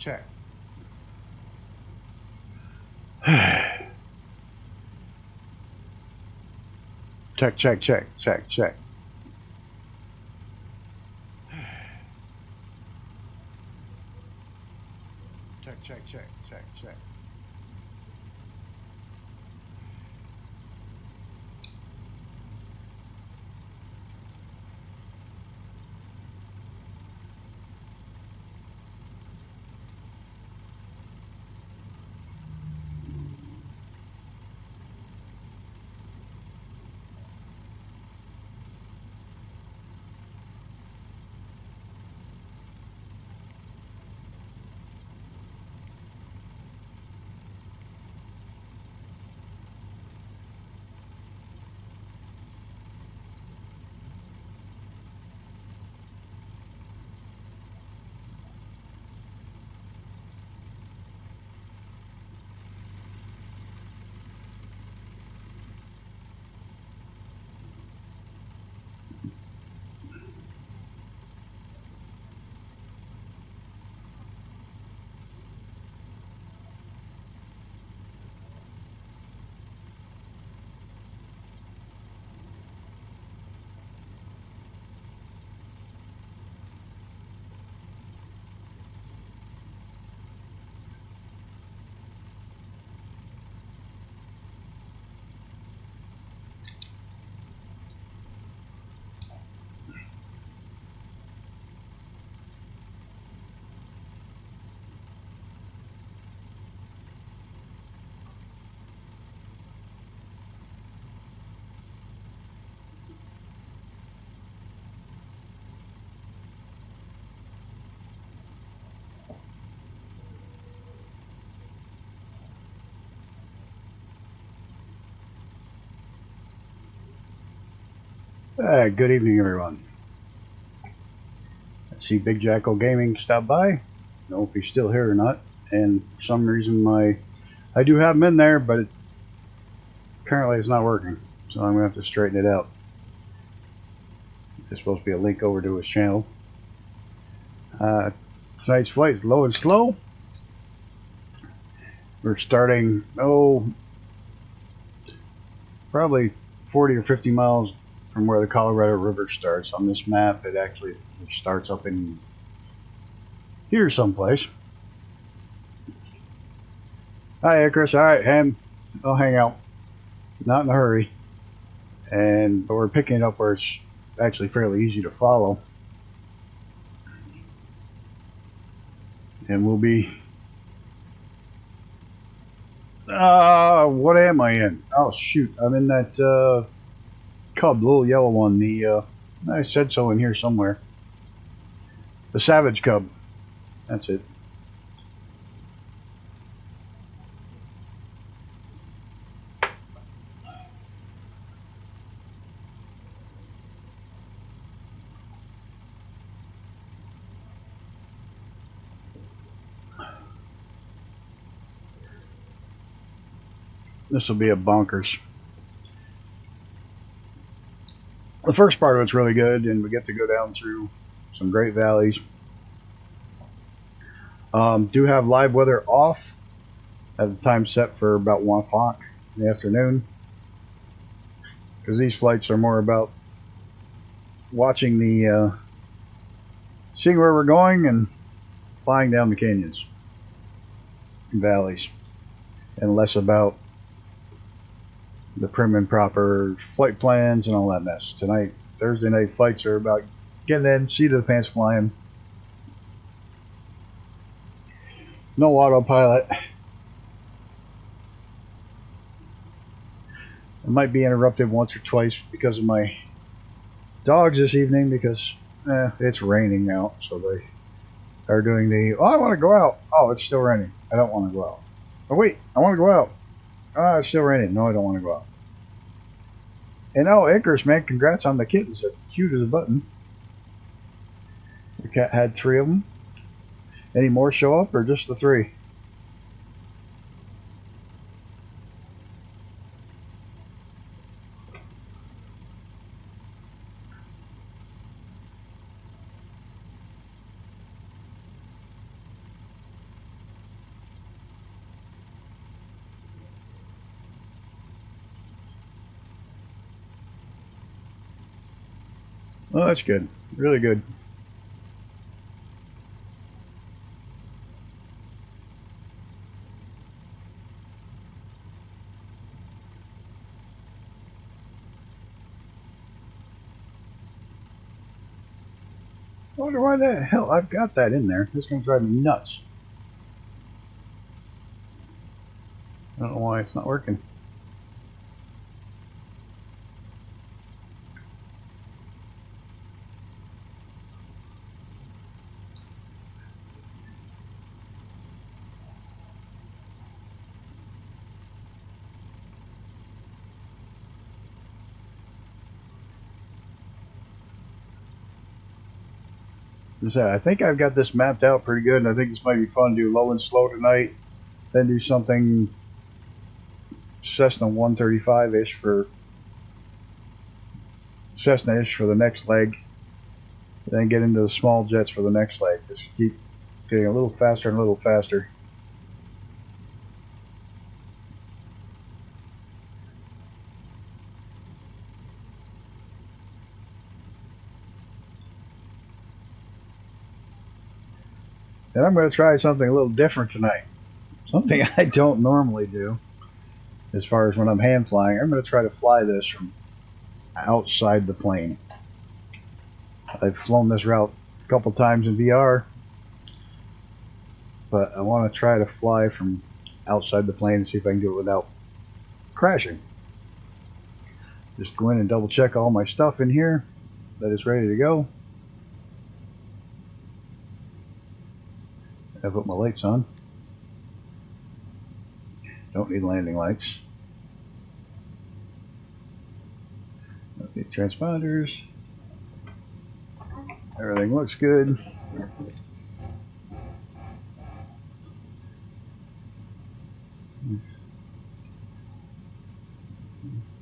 check. Check, check, check, check, check. Check, check, check, check, check. Good evening, everyone. I see Big Jackal Gaming stop by. I don't know if he's still here or not. And for some reason, I do have him in there, but apparently it's not working. So I'm going to have to straighten it out. There's supposed to be a link over to his channel. Tonight's flight is low and slow. We're starting, probably 40 or 50 miles from where the Colorado River starts. On this map, it actually starts up in here someplace. Hi, Chris. All right, Ham. I'll hang out. Not in a hurry. But we're picking it up where it's actually fairly easy to follow. And we'll be... what am I in? Oh, shoot. I'm in that... Cub, little yellow one. I said so in here somewhere. The Savage Cub. That's it. This will be a bonkers. The first part of it's really good, and we get to go down through some great valleys. Do have live weather off at the time set for about 1 o'clock in the afternoon, because these flights are more about watching seeing where we're going and flying down the canyons and valleys, and less about the prim and proper flight plans and all that mess. Tonight, Thursday night flights are about getting in, seat of the pants flying. No autopilot. I might be interrupted once or twice because of my dogs this evening, because it's raining out, so they are doing I want to go out. Oh, it's still raining. I don't want to go out. Oh wait, I want to go out. Oh, it's still raining. No, I don't want to go out. And Icarus, man, congrats on the kittens. They're cute as a button. The cat had 3 of them. Any more show up, or just the 3? Oh, that's good. Really good. I wonder why the hell I've got that in there. This is going to drive me nuts. I don't know why it's not working. I think I've got this mapped out pretty good, and I think this might be fun to do low and slow tonight, then do something Cessna 135-ish for Cessna-ish for the next leg, then get into the small jets for the next leg. Just keep getting a little faster and a little faster. And I'm going to try something a little different tonight. Something I don't normally do as far as when I'm hand flying. I'm going to try to fly this from outside the plane. I've flown this route a couple times in VR, but I want to try to fly from outside the plane and see if I can do it without crashing. Just go in and double check all my stuff in here that is ready to go. I put my lights on. Don't need landing lights. Don't need transponders. Everything looks good.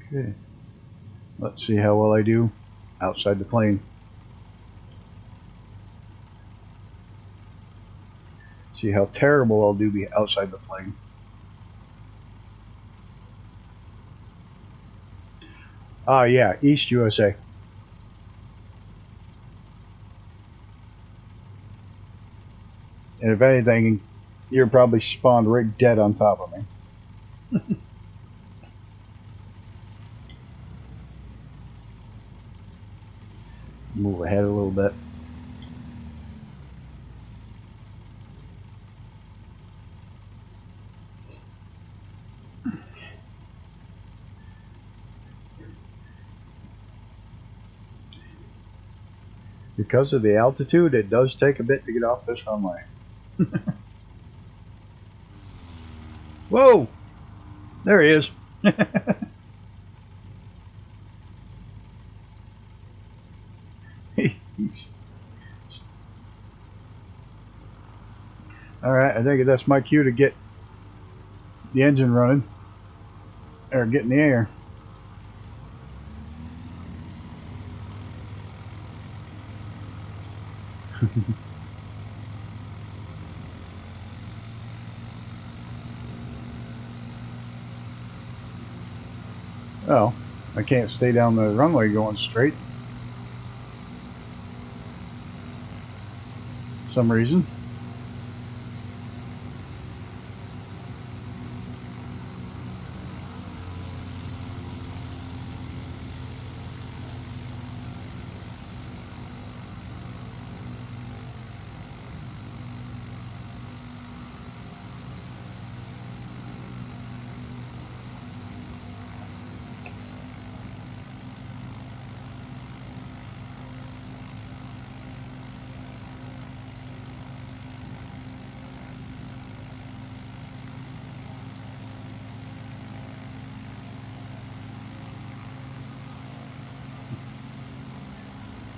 Okay. Let's see how well I do outside the plane. See how terrible I'll do outside the plane. Ah, yeah, East USA. And if anything, you're probably spawned right dead on top of me. Move ahead a little bit. Because of the altitude, it does take a bit to get off this runway. Whoa! There he is. Alright, I think that's my cue to get the engine running. Or get in the air. Well, I can't stay down the runway going straight. For some reason.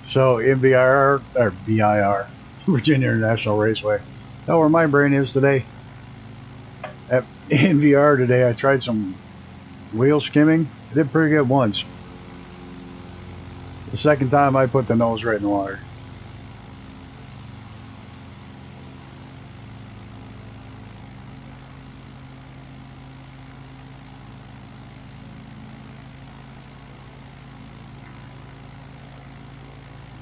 So MVIR, or VIR, Virginia International Raceway. That's where my brain is today. At NVR today, I tried some wheel skimming. I did pretty good once. The second time, I put the nose right in the water.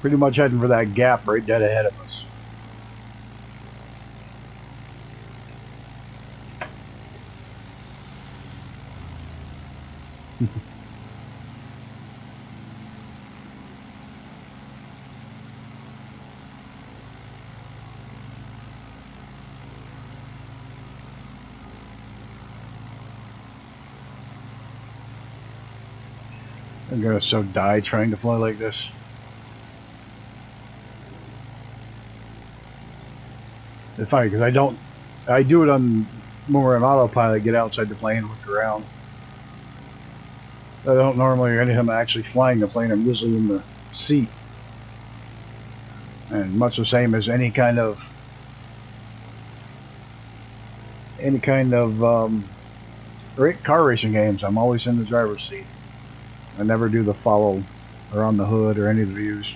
Pretty much heading for that gap right dead ahead of us. I'm gonna so die trying to fly like this. It's funny because I do it on more on autopilot, get outside the plane, look around. I don't normally, anytime I'm actually flying the plane, I'm usually in the seat. And much the same as any kind of car racing games, I'm always in the driver's seat. I never do the follow or on the hood or any of the views.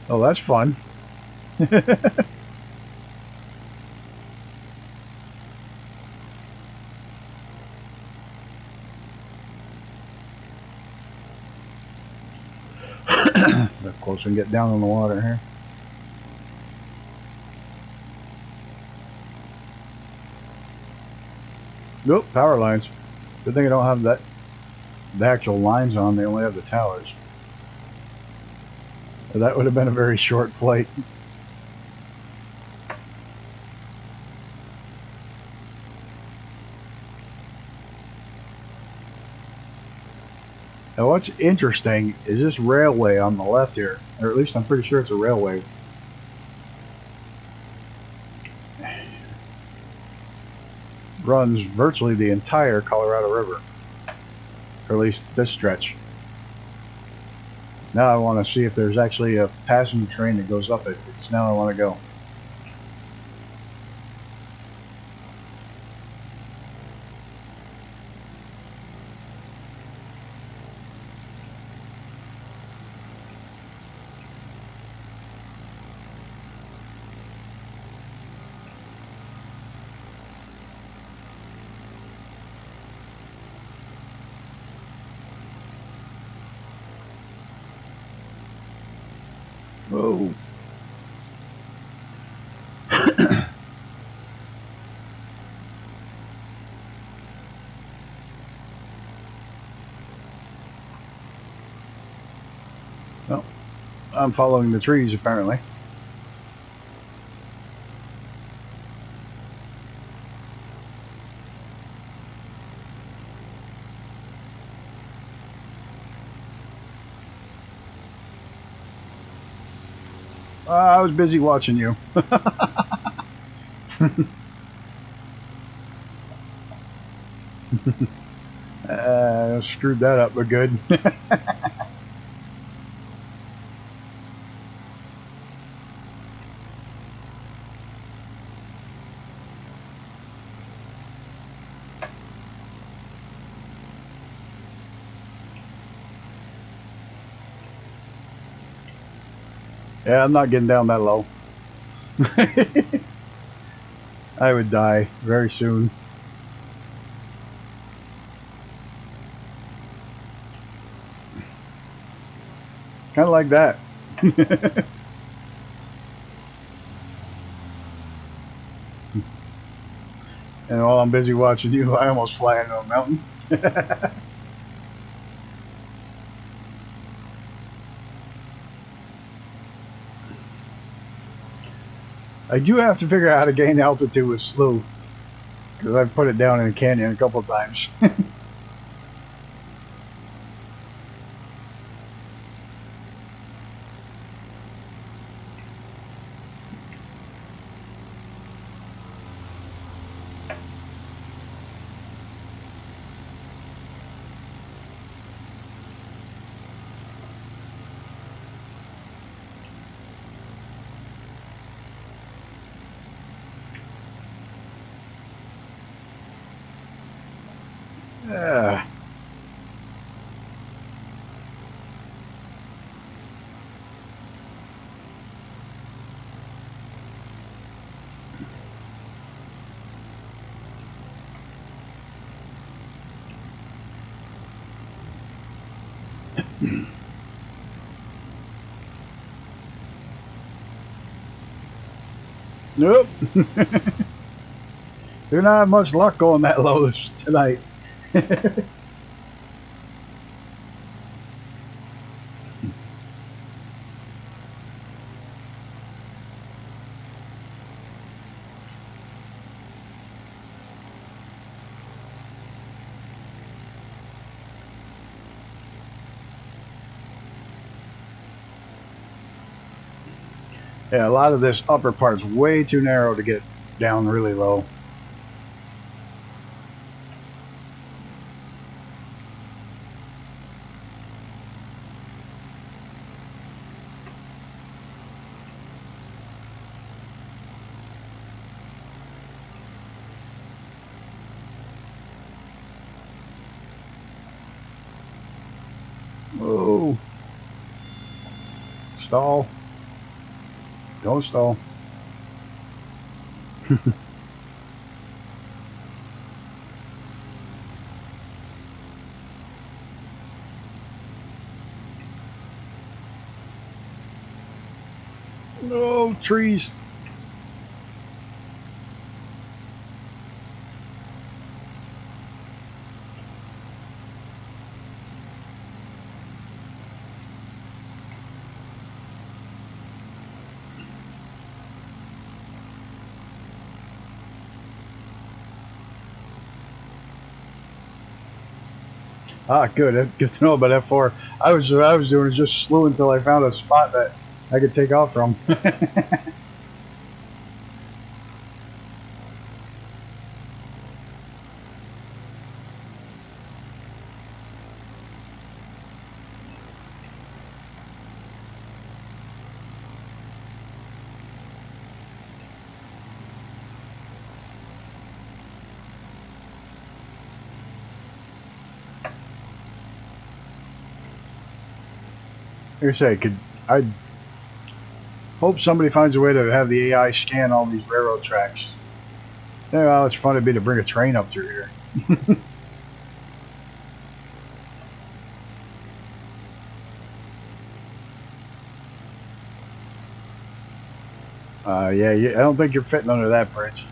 Oh, that's fun. Get close and get down in the water here. Nope, power lines. Good thing I don't have the actual lines on, they only have the towers. That would have been a very short flight. Now what's interesting is this railway on the left here, or at least I'm pretty sure it's a railway. Runs virtually the entire Colorado River, or at least this stretch. Now I want to see if there's actually a passenger train that goes up it, because now I want to go. Whoa. Well, I'm following the trees apparently. I was busy watching you. Screwed that up, but good. Yeah, I'm not getting down that low. I would die very soon. Kind of like that. And while I'm busy watching you, I almost fly into a mountain. I do have to figure out how to gain altitude with slew, because I've put it down in a canyon a couple times. Yeah. Nope. Do not have much luck going that low tonight. Yeah, a lot of this upper part's way too narrow to get down really low. Whoa. Stall. Don't stall. No trees. Ah, good. Good to know about F4. I was doing is just slew until I found a spot that I could take off from. Here, say, I hope somebody finds a way to have the AI scan all these railroad tracks. Yeah, well, it's fun it'd be to bring a train up through here. Yeah, I don't think you're fitting under that bridge.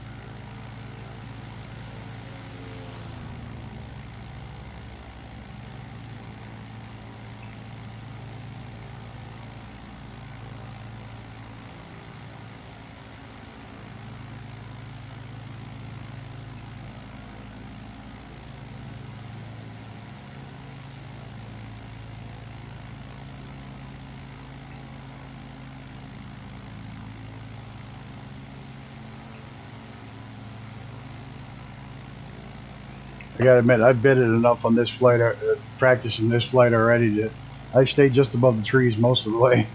I gotta admit, I've bidded enough on this flight, practicing this flight already. That I stayed just above the trees most of the way.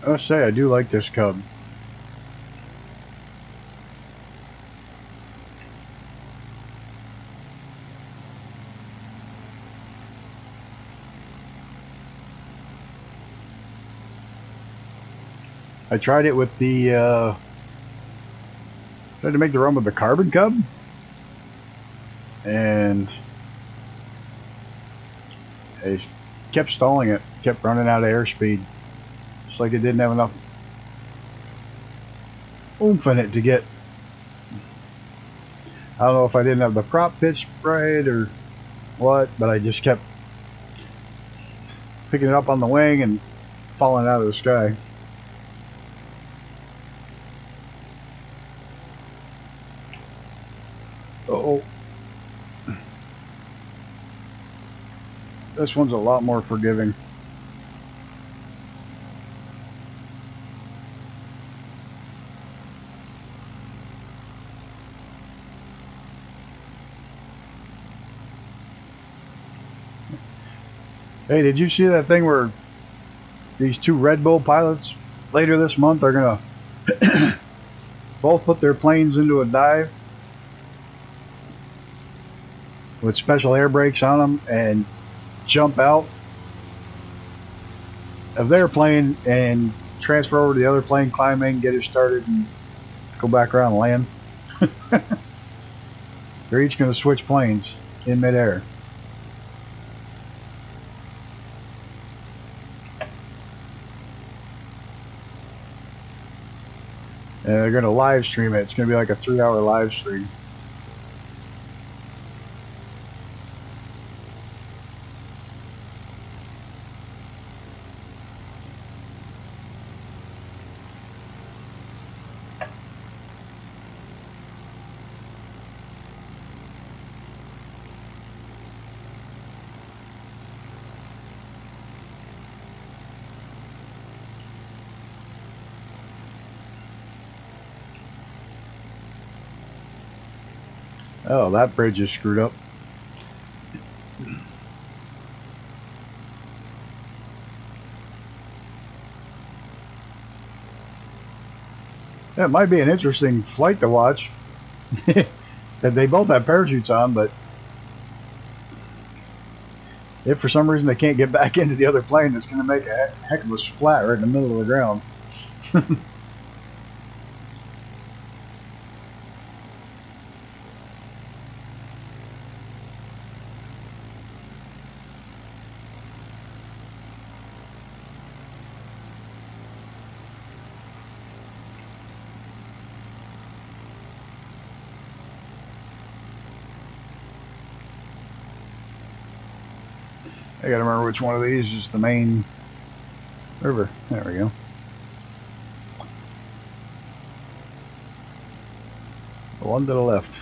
I must say, I do like this Cub. I tried it with the, tried to make the run with the Carbon Cub, and I kept stalling it, kept running out of airspeed. It's like it didn't have enough oomph in it to get. I don't know if I didn't have the prop pitch right or what, but I just kept picking it up on the wing and falling out of the sky. Uh-oh. This one's a lot more forgiving. Hey, did you see that thing where these two Red Bull pilots later this month are gonna both put their planes into a dive with special air brakes on them and jump out of their plane and transfer over to the other plane, climb in, get it started, and go back around and land? They're each going to switch planes in midair. And they're going to live stream it. It's going to be like a 3-hour live stream. Oh, that bridge is screwed up. That might be an interesting flight to watch. They both have parachutes on, but if for some reason they can't get back into the other plane, it's going to make a heck of a splat right in the middle of the ground. I gotta remember which one of these is the main river. There we go. The one to the left.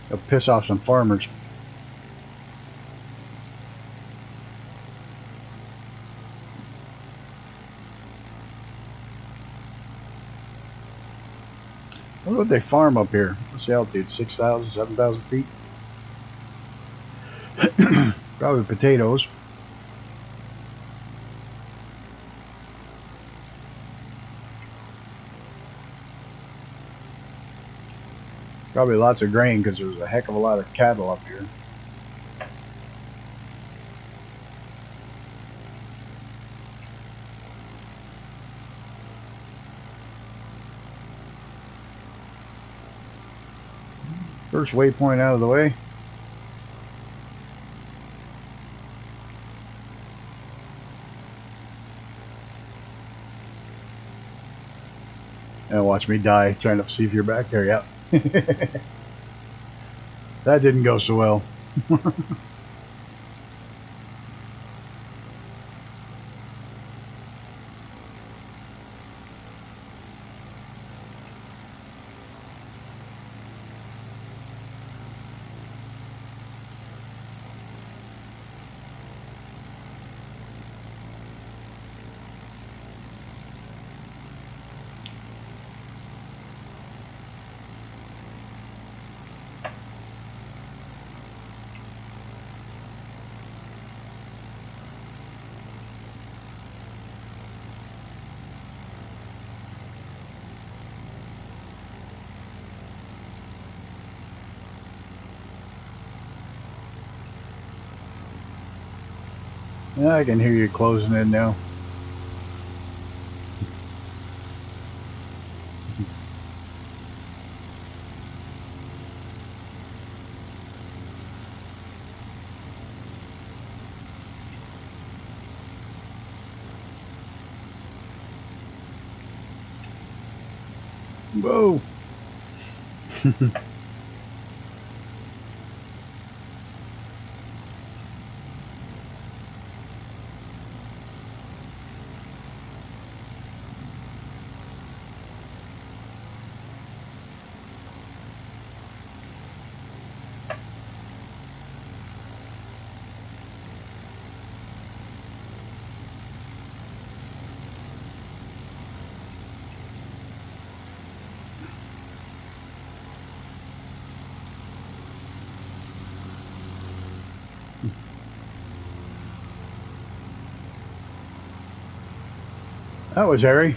It'll piss off some farmers. I wonder what they farm up here. What's the altitude? 6,000, 7,000 feet? Probably potatoes. Probably lots of grain because there's a heck of a lot of cattle up here. First waypoint out of the way. And watch me die trying to see if you're back there. Yep. That didn't go so well. Yeah, I can hear you closing in now. Whoa. That was Harry.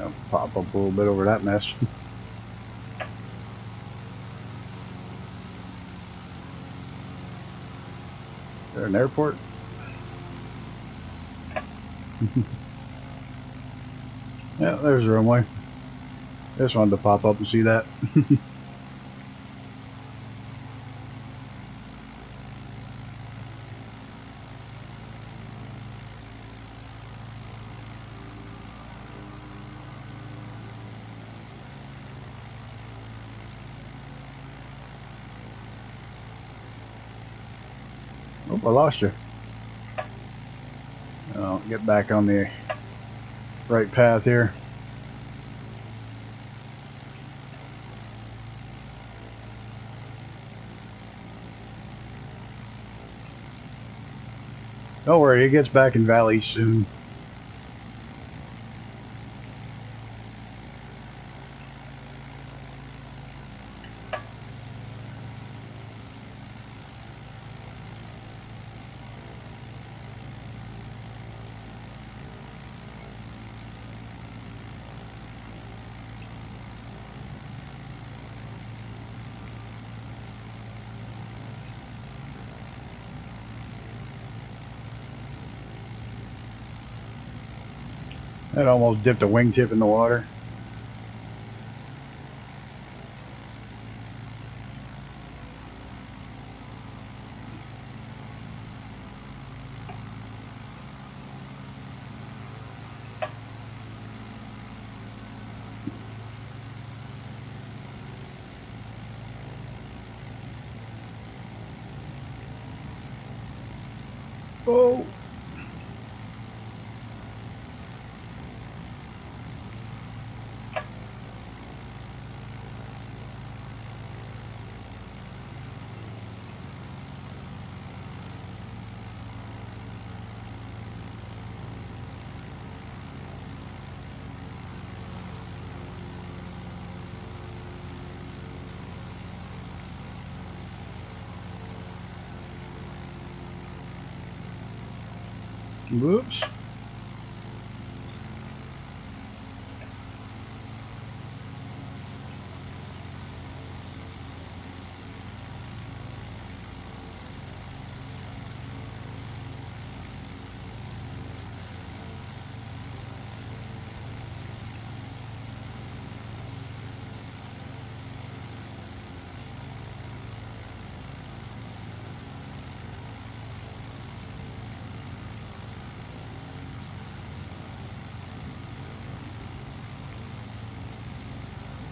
I'll pop up a little bit over that mess. Is there an airport? Yeah, there's a runway. Just wanted to pop up and see that. Oh, I lost you. I'll get back on the right path here. Don't worry, it gets back in Valley soon. That almost dipped a wingtip in the water. Oh. Whoops.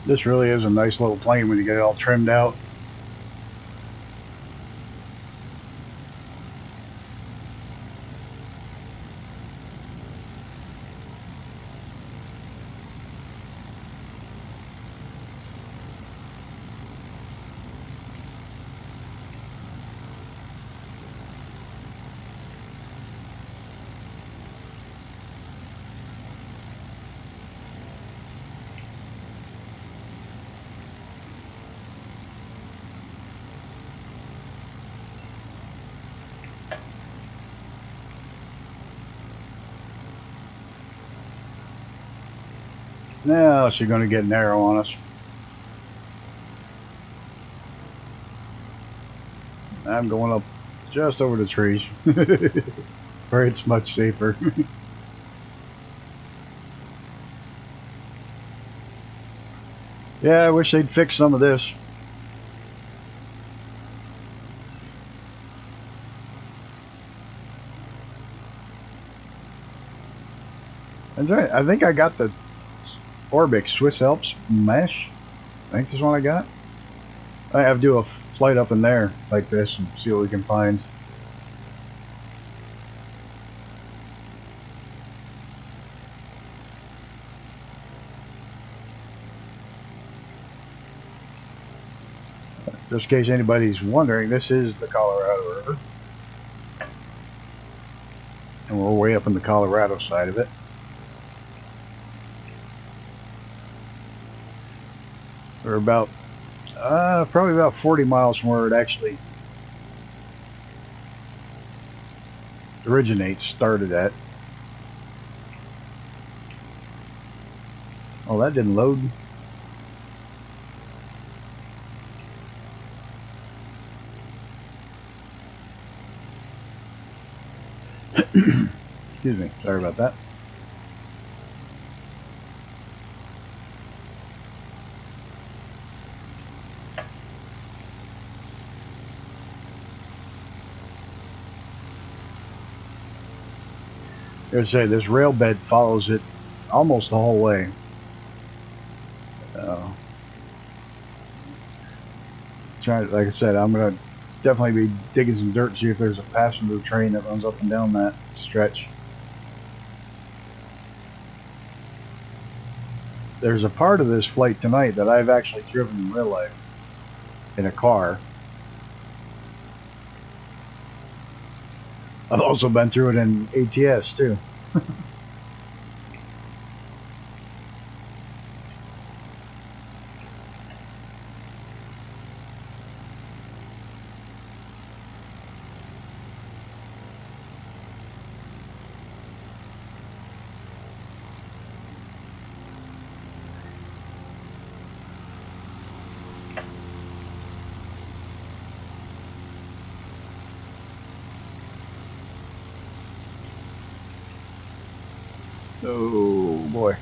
This really is a nice little plane when you get it all trimmed out. Now she's going to get narrow on us. I'm going up just over the trees where it's much safer. Yeah, I wish they'd fix some of this. I think I got the Orbix Swiss Alps mesh. I think this is one I got. I have to do a flight up in there like this and see what we can find. Just in case anybody's wondering, this is the Colorado River. And we're way up in the Colorado side of it. We're about, probably about 40 miles from where it actually started at. Oh, that didn't load. Excuse me, sorry about that. I would say this rail bed follows it almost the whole way. Like I said, I'm gonna definitely be digging some dirt to see if there's a passenger train that runs up and down that stretch. There's a part of this flight tonight that I've actually driven in real life in a car. I've also been through it in ATS too. Oh boy.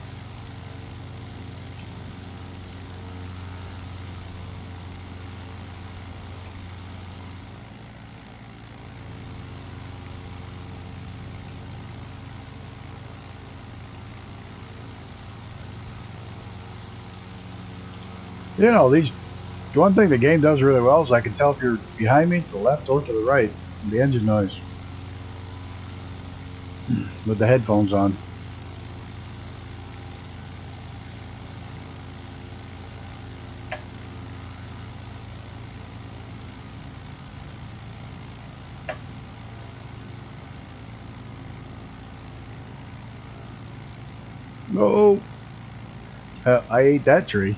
You know, one thing the game does really well is I can tell if you're behind me to the left or to the right, the engine noise with the headphones on. No, I ate that tree.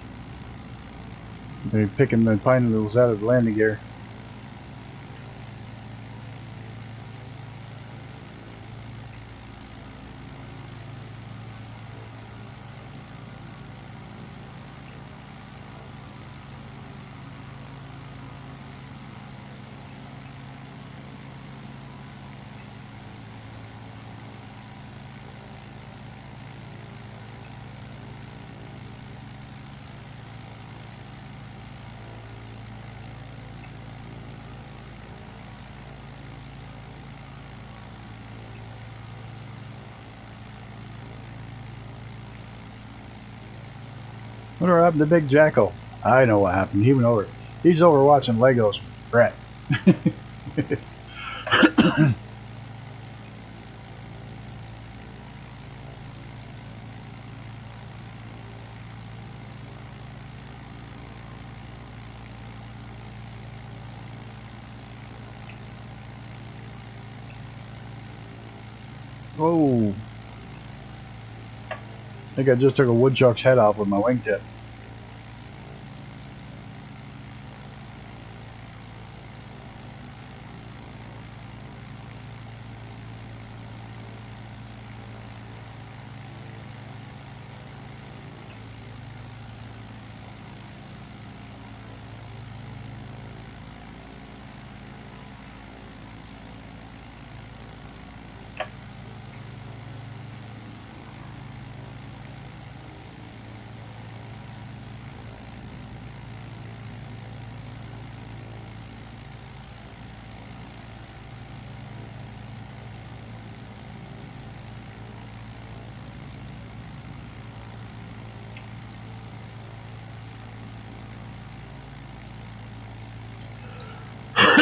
They're picking the pine needles out of the landing gear. Whatever happened to Big Jackal? I know what happened. He's over watching Legos. Brett. Oh. I think I just took a woodchuck's head off with my wingtip.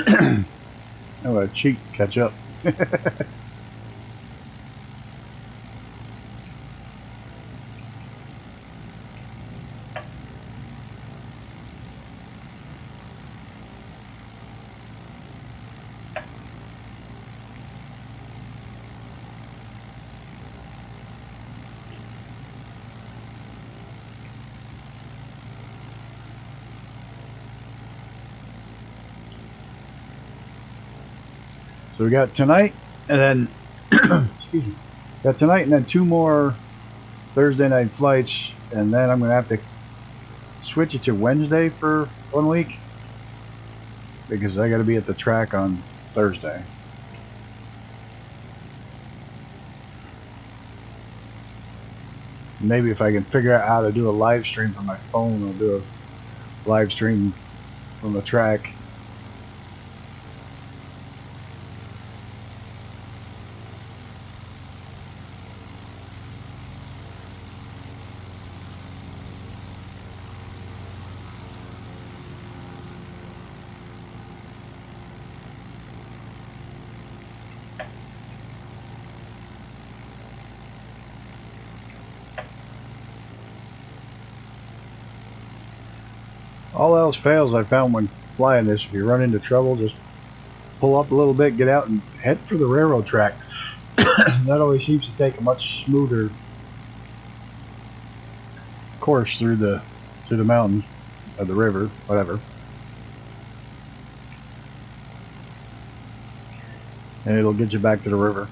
I'm gonna cheat, catch up. So we got tonight, and then excuse me, got tonight, and then 2 more Thursday night flights, and then I'm gonna have to switch it to Wednesday for 1 week because I got to be at the track on Thursday. Maybe if I can figure out how to do a live stream from my phone, I'll do a live stream from the track. All else fails, I found when flying this, if you run into trouble, just pull up a little bit, get out, and head for the railroad track. That always seems to take a much smoother course through the mountains or the river, whatever. And it'll get you back to the river.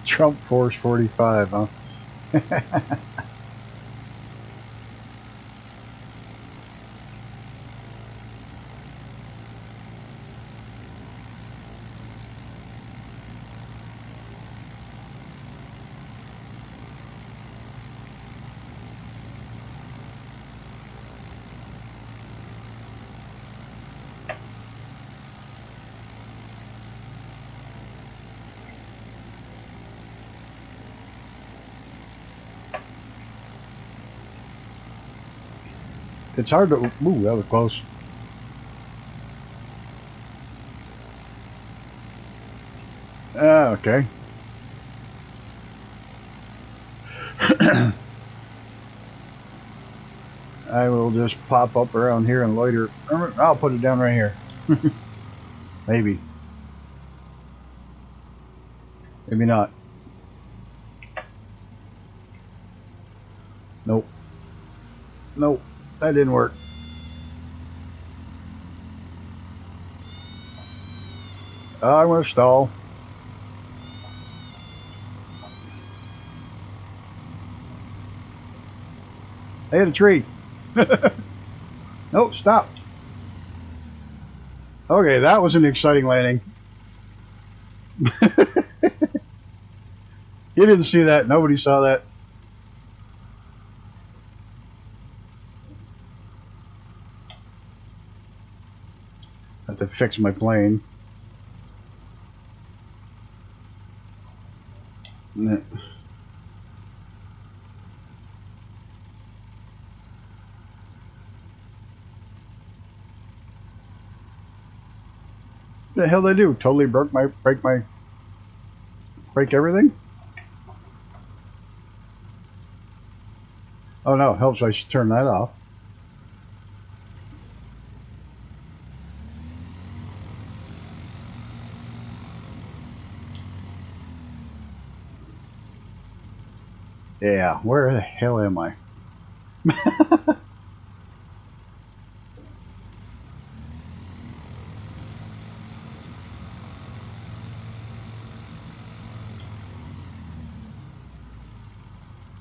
Trump Force 45, huh? It's hard to... Ooh, that was close. Okay. I will just pop up around here and loiter. I'll put it down right here. Maybe. Maybe not. Nope. Nope. That didn't work. I'm going to stall. I hit a tree. Nope, stop. Okay, that was an exciting landing. You didn't see that. Nobody saw that. I have to fix my plane. What the hell did I do? Totally break everything? Oh no, helps I should turn that off. Yeah, where the hell am I?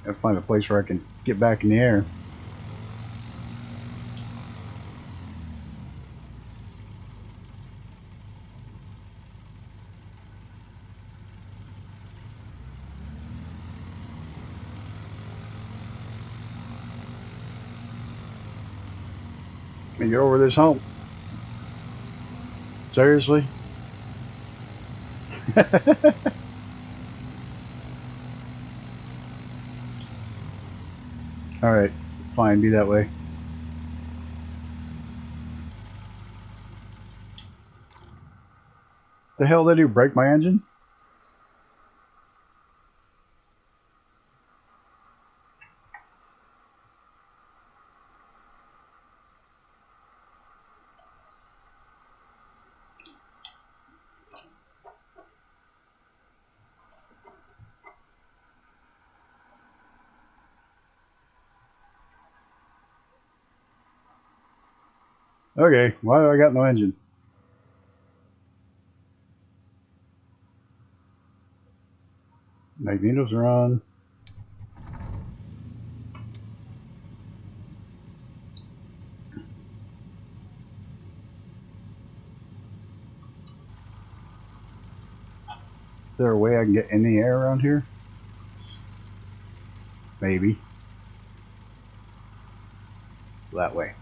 Gotta find a place where I can get back in the air. Let me get over this hump. Seriously? Alright, fine, be that way. The hell did you break my engine? Okay, why do I got no engine? Magnetos are on. Is there a way I can get in the air around here? Maybe. That way.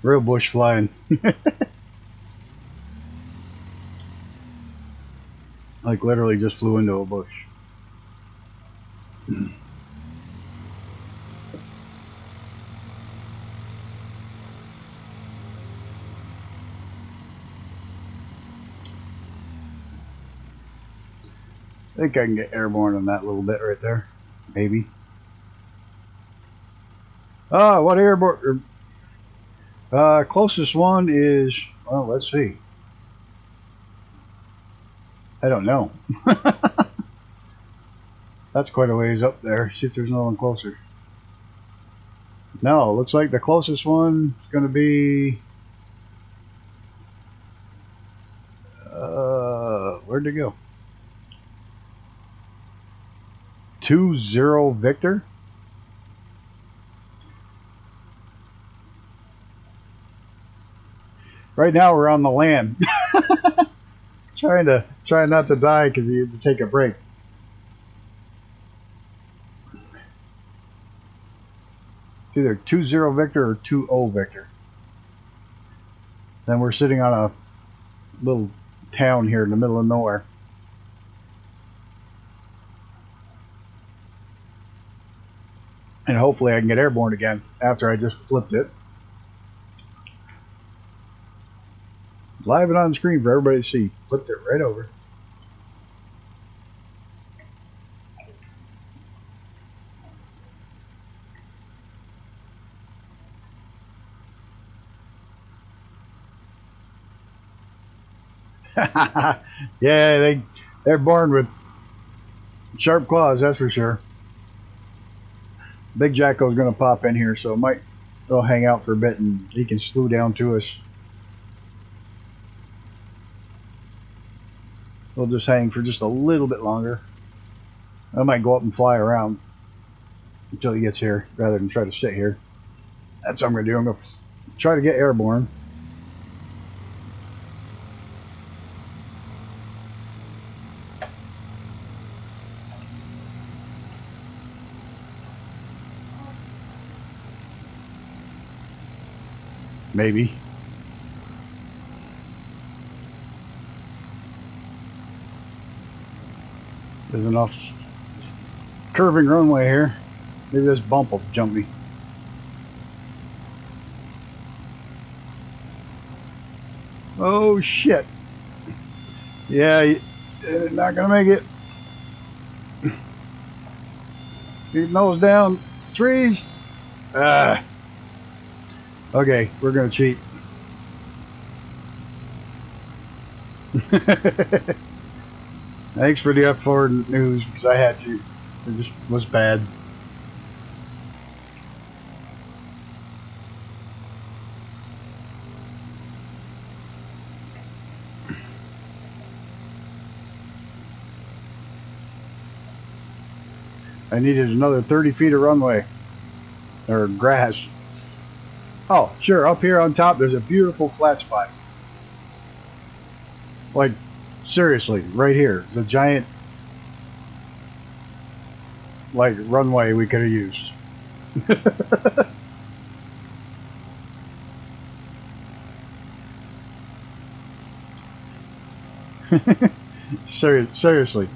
Real bush flying. Like literally just flew into a bush. I think I can get airborne on that little bit right there. Maybe. Ah, what airborne? Closest one is, well, let's see. I don't know. That's quite a ways up there. See if there's no one closer. No, looks like the closest one is going to be... where'd it go? 20 Victor? Right now we're on the land. Trying not to die because you have to take a break. It's either 20 Victor or 20 Victor. Then we're sitting on a little town here in the middle of nowhere. And hopefully I can get airborne again after I just flipped it. Live and on the screen for everybody to see. Flipped it right over. Yeah, they're born with sharp claws, that's for sure. Big Jacko's going to pop in here, so it might go hang out for a bit and he can slew down to us. We'll just hang for just a little bit longer. I might go up and fly around until he gets here rather than try to sit here. That's what I'm going to do. I'm going to try to get airborne. Maybe. There's enough curving runway here. Maybe this bump will jump me. Oh shit. Yeah, not gonna make it. Keep nose down. Trees. Okay, we're gonna cheat. Thanks for the up forward news because I had to. It just was bad. I needed another 30 feet of runway or grass. Oh, sure, up here on top there's a beautiful flat spot. Like, seriously, right here. It's a giant, like, runway we could have used. Seriously,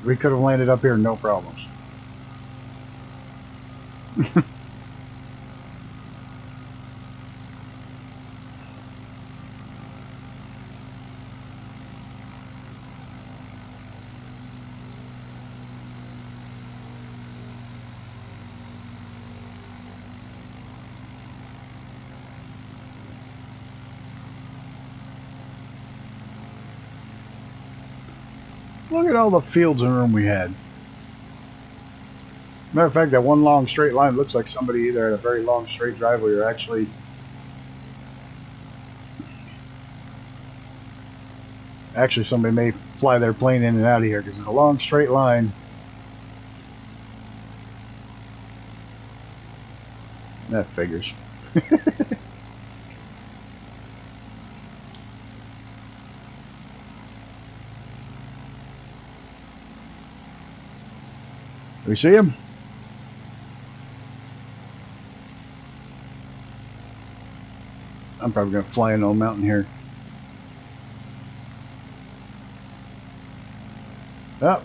we could have landed up here no problems. Look at all the fields and room we had. Matter of fact, that one long straight line looks like somebody either had a very long straight driveway or actually somebody may fly their plane in and out of here because it's a long straight line. That figures. We see him? I'm probably going to fly into a mountain here. Oh.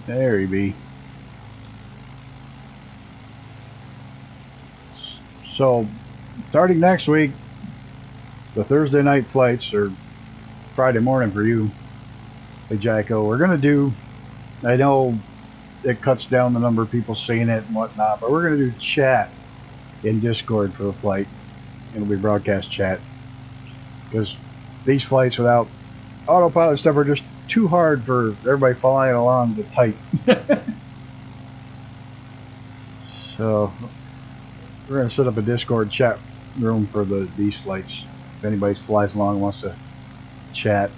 There he be. So, starting next week, the Thursday night flights, or Friday morning for you, hey Jacko, we're going to do, I know it cuts down the number of people seeing it and whatnot, but we're going to do chat in Discord for the flight. It'll be broadcast chat. Because these flights without autopilot stuff are just too hard for everybody following along to type. So we're going to set up a Discord chat room for these flights. If anybody flies along and wants to chat.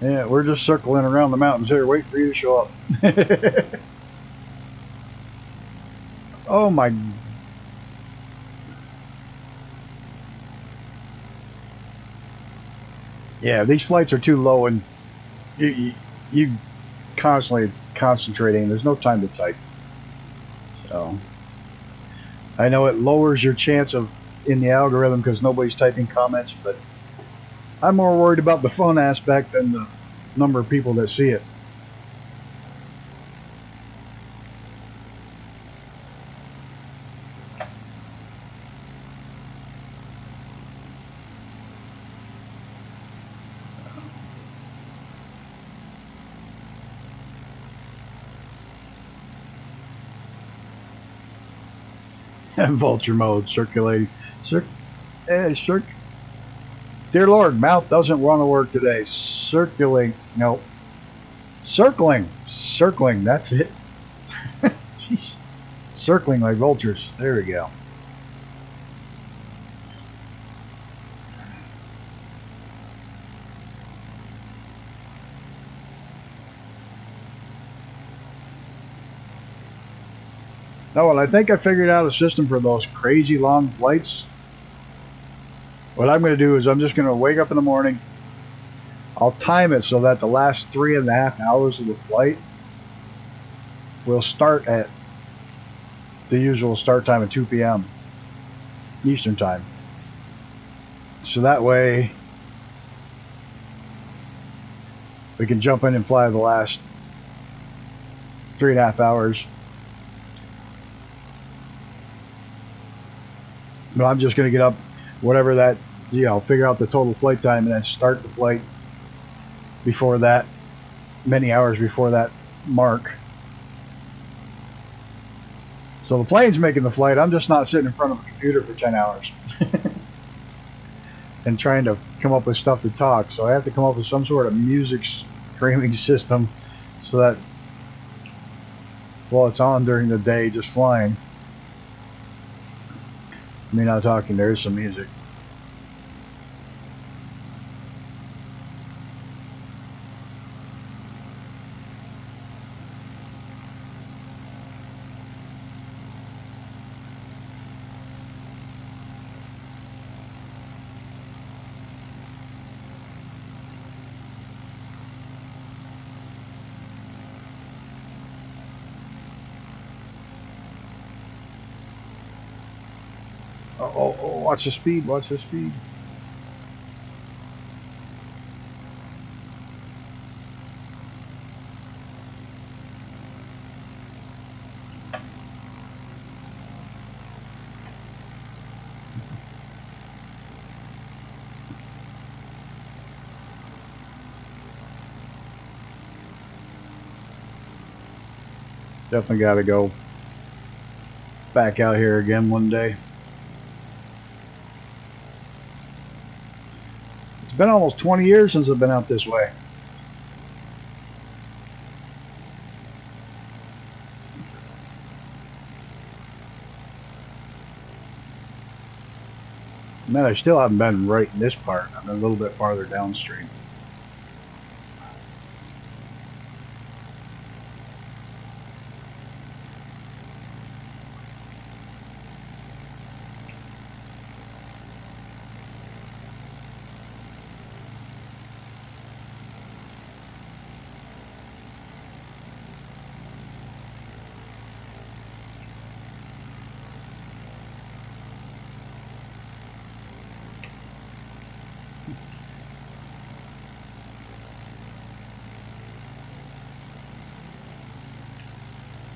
Yeah, we're just circling around the mountains here, waiting for you to show up. Oh my. Yeah, these flights are too low and you constantly concentrating. There's no time to type. So I know it lowers your chance of in the algorithm because nobody's typing comments, but I'm more worried about the fun aspect than the number of people that see it. Vulture mode, circulating. Dear Lord, mouth doesn't want to work today. Circulating. No. Circling. That's it. Jeez. Circling like vultures. There we go. Oh, and I think I figured out a system for those crazy long flights. What I'm going to do is I'm just going to wake up in the morning. I'll time it so that the last 3.5 hours of the flight will start at the usual start time at 2 p.m. Eastern time. So that way we can jump in and fly the last 3.5 hours. But I'm just going to get up, whatever that, figure out the total flight time and then start the flight before that, many hours before that mark. So the plane's making the flight. I'm just not sitting in front of a computer for 10 hours. and trying to come up with stuff to talk. So I have to come up with some sort of music streaming system so that while it's on during the day, just flying, me not talking, there is some music. Oh, watch the speed, watch the speed. Definitely got to go back out here again one day. It's been almost 20 years since I've been out this way. Man, I still haven't been right in this part. I'm a little bit farther downstream.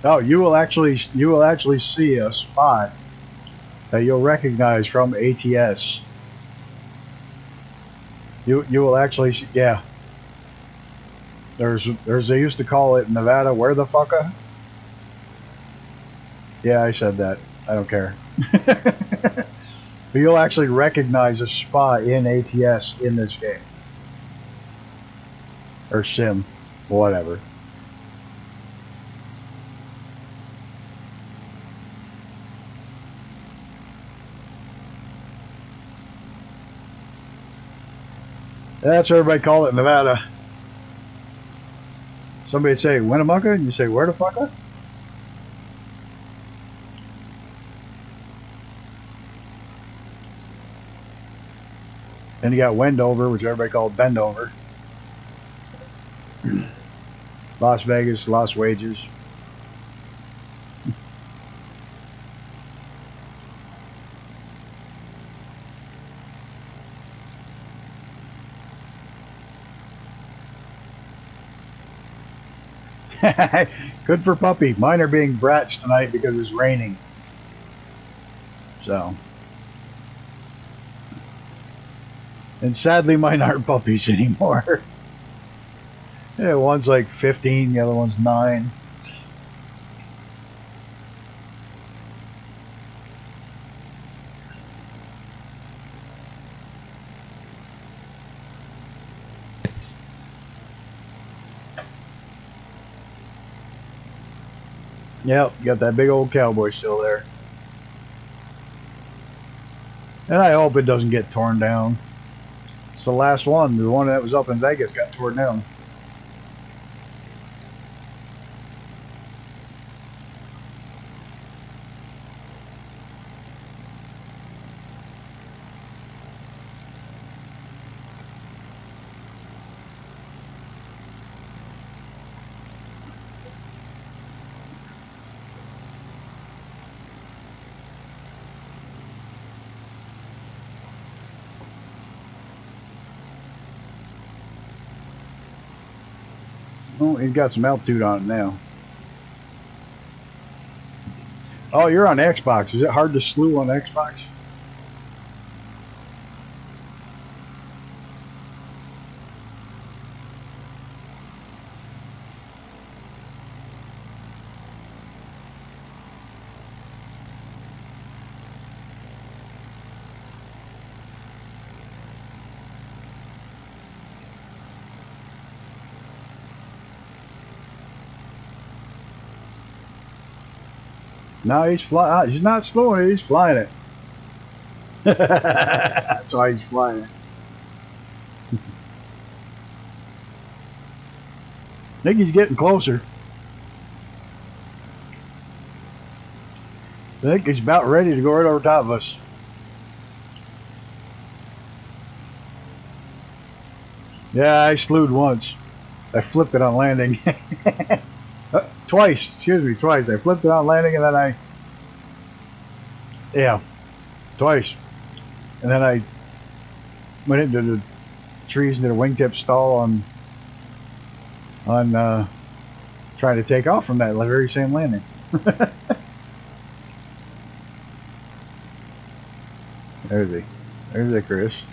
Oh, you will actually see a spot that you'll recognize from ATS. You will actually see, yeah. There's they used to call it Nevada where the fucka? Yeah, I said that. I don't care. But you'll actually recognize a spot in ATS in this game. Or sim. Whatever. That's what everybody call it, Nevada. Somebody say Winnemucca, and you say where the fucka? Then you got Wendover, which everybody called Bendover. Las Vegas, Las Wages. Good for puppy. Mine are being brats tonight because it's raining. So. And sadly, mine aren't puppies anymore. Yeah, one's like 15, the other one's 9. Yep, got that big old cowboy still there. And I hope it doesn't get torn down. It's the last one. The one that was up in Vegas got torn down. Oh, he's got some altitude on it now. Oh, you're on Xbox. Is it hard to slew on Xbox? No, he's flying. He's not slowing it. He's flying it. That's why he's flying it. I think he's getting closer. I think he's about ready to go right over top of us. Yeah, I slewed once. I flipped it on landing. Twice. Excuse me, twice. I flipped it on landing and then yeah, twice. And then I went into the trees and did a wingtip stall on trying to take off from that very same landing. There's he. There's the Chris.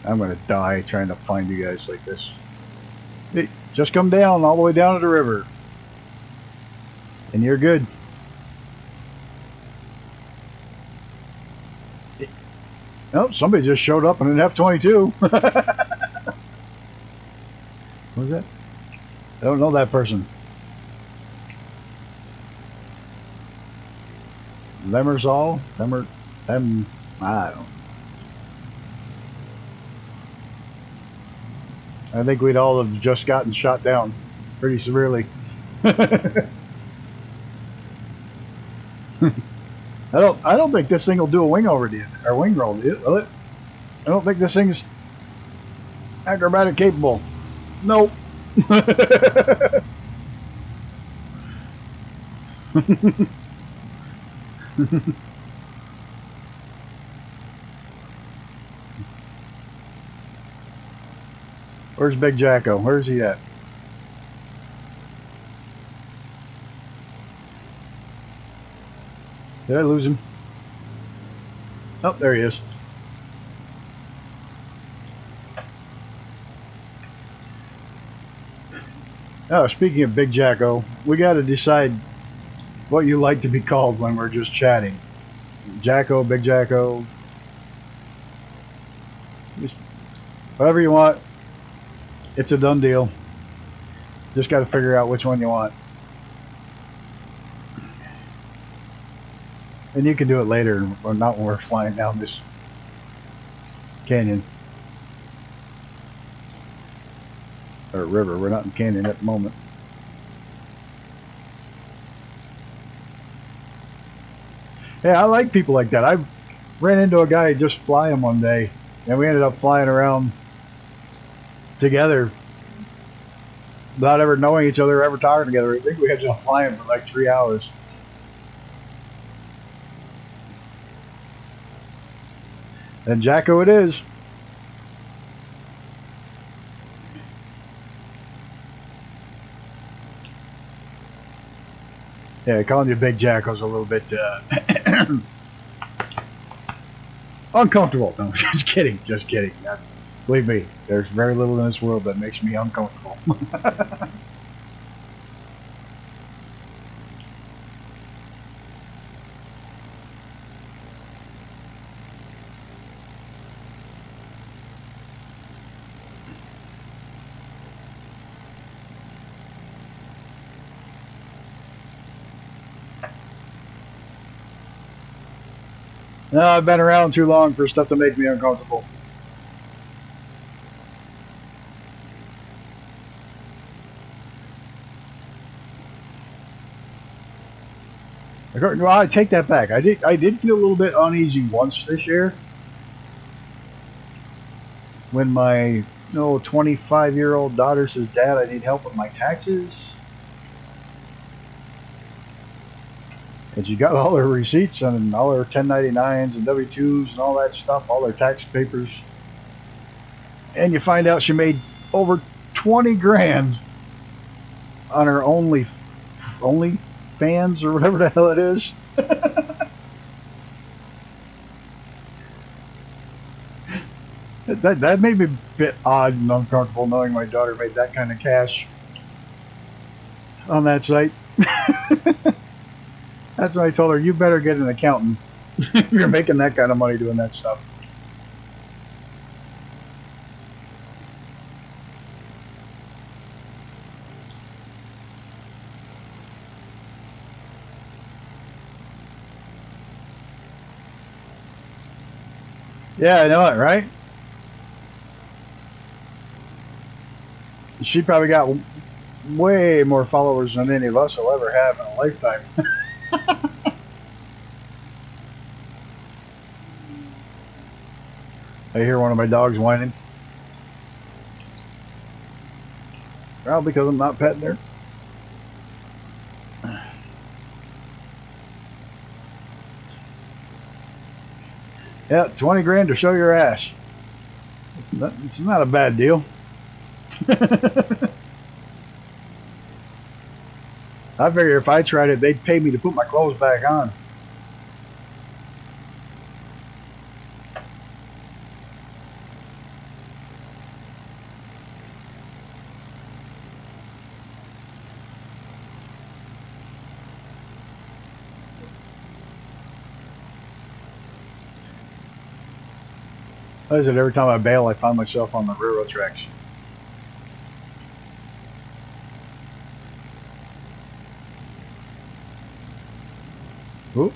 I'm gonna die trying to find you guys like this. Hey, just come down all the way down to the river, and you're good. Oh, somebody just showed up in an F-22. Who's that? I don't know that person. Lemersall? Them, I don't know. I think we'd all have just gotten shot down pretty severely. I don't think this thing will do a wing over the or wing roll, will it? I don't think this thing's acrobatic capable. Nope. Where's Big Jacko? Where's he at? Did I lose him? Oh, there he is. Oh, speaking of Big Jacko, we got to decide what you like to be called when we're just chatting. Jacko, Big Jacko, just whatever you want. It's a done deal. Just got to figure out which one you want. And you can do it later, or not when we're flying down this canyon. Or river. We're not in canyon at the moment. Yeah, I like people like that. I ran into a guy just flying one day, and we ended up flying around together without ever knowing each other or ever talking together. I think we ended up flying for like 3 hours. And Jacko it is. Yeah, calling you Big Jacko's a little bit uncomfortable. No, just kidding. Just kidding. Believe me, there's very little in this world that makes me uncomfortable. No, I've been around too long for stuff to make me uncomfortable. Well, I take that back. I did feel a little bit uneasy once this year when my 25-year-old daughter says, "Dad, I need help with my taxes." And she got all her receipts and all her 1099s and W-2s and all that stuff, all her tax papers. And you find out she made over 20 grand on her only fans or whatever the hell it is. That made me a bit odd and uncomfortable knowing my daughter made that kind of cash on that site. That's why I told her, you better get an accountant if you're making that kind of money doing that stuff. Yeah, I know it, right? She probably got way more followers than any of us will ever have in a lifetime. I hear one of my dogs whining. Well, because I'm not petting her. Yeah, 20 grand to show your ass. It's not a bad deal. I figure if I tried it, they'd pay me to put my clothes back on. What is it? Every time I bail, I find myself on the railroad tracks. Oop.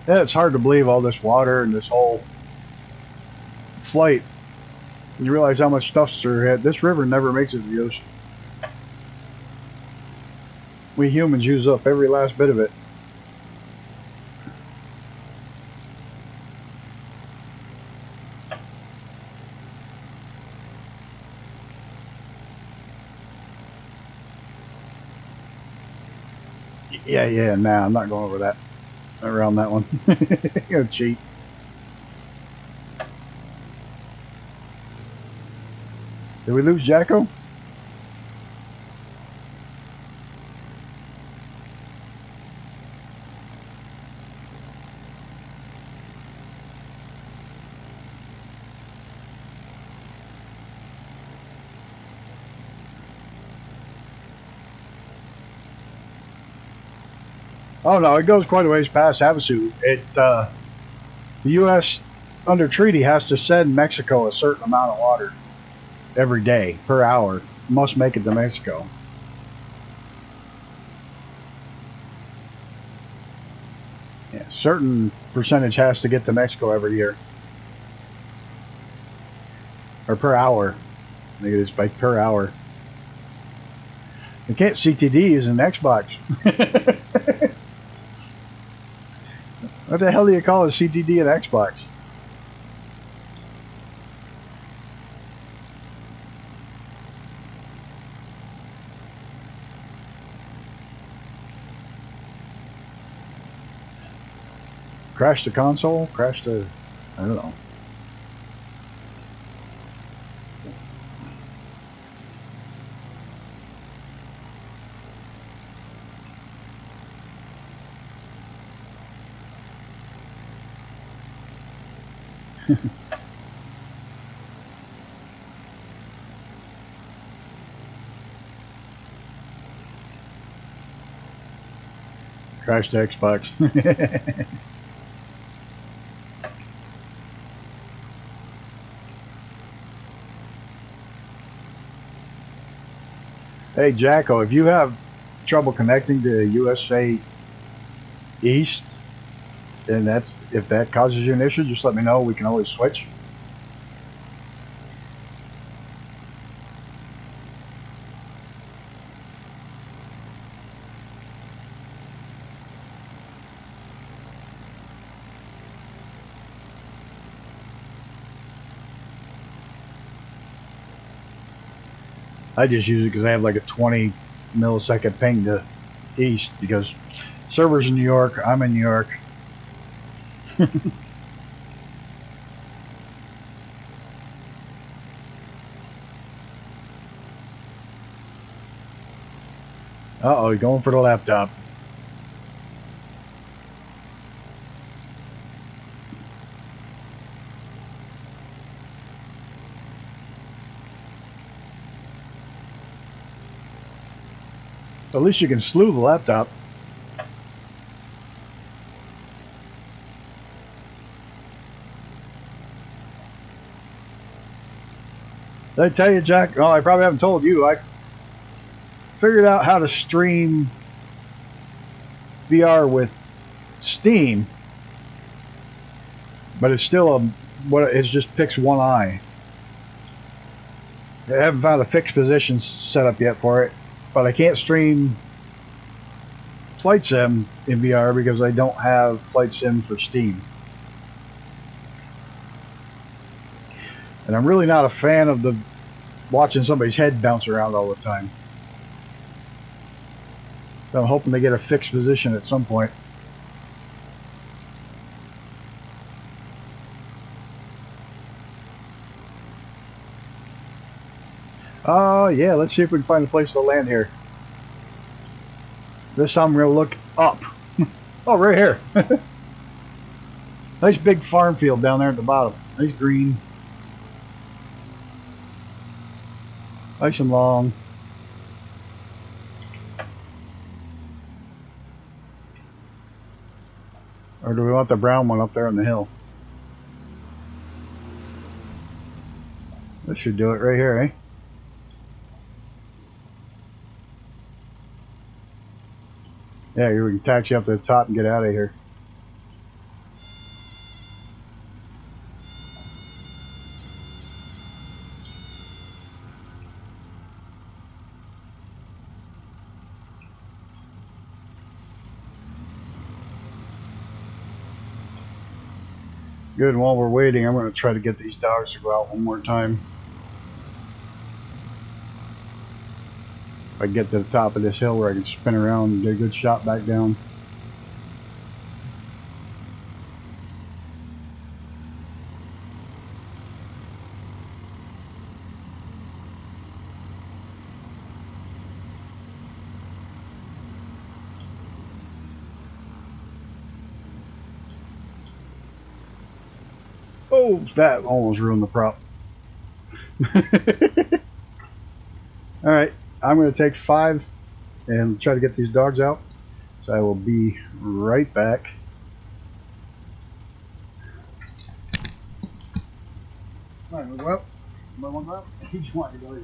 Yeah, it's hard to believe all this water and this whole flight. You realize how much stuff's through your head. This river never makes it to the ocean. We humans use up every last bit of it. Yeah, nah, I'm not going over that. Around that one. You're gonna cheat. Did we lose Jacko? Oh no, it goes quite a ways past Havasu. The U.S. under treaty has to send Mexico a certain amount of water every day per hour. Must make it to Mexico. Yeah, certain percentage has to get to Mexico every year, or per hour. I think it is by per hour. You can't CTD is an Xbox. What the hell do you call a CTD an Xbox? Crash the console? Crash the... I don't know. Crash the Xbox. Hey, Jacko, if you have trouble connecting to USA East, and if that causes you an issue, just let me know. We can always switch. I just use it because I have like a 20 millisecond ping to East because server's in New York. I'm in New York. Uh-oh, you're going for the laptop. At least you can slew the laptop. Did I tell you, Jack? Oh, I probably haven't told you. I figured out how to stream VR with Steam, but it's still it just picks one eye. I haven't found a fixed position set up yet for it, but I can't stream Flight Sim in VR because I don't have Flight Sim for Steam. And I'm really not a fan of watching somebody's head bounce around all the time. So I'm hoping to get a fixed position at some point. Oh, yeah, let's see if we can find a place to land here. This time we're going to look up. Oh, right here. Nice big farm field down there at the bottom. Nice green. Nice and long. Or do we want the brown one up there on the hill? This should do it right here, eh? Yeah, we can taxi up to the top and get out of here. Good, and while we're waiting, I'm going to try to get these dogs to go out one more time. If I get to the top of this hill where I can spin around and get a good shot back down. Oh, that almost ruined the prop. Alright, I'm going to take 5 and try to get these dogs out. So I will be right back. Alright, move up. Move up. He just wanted to go here.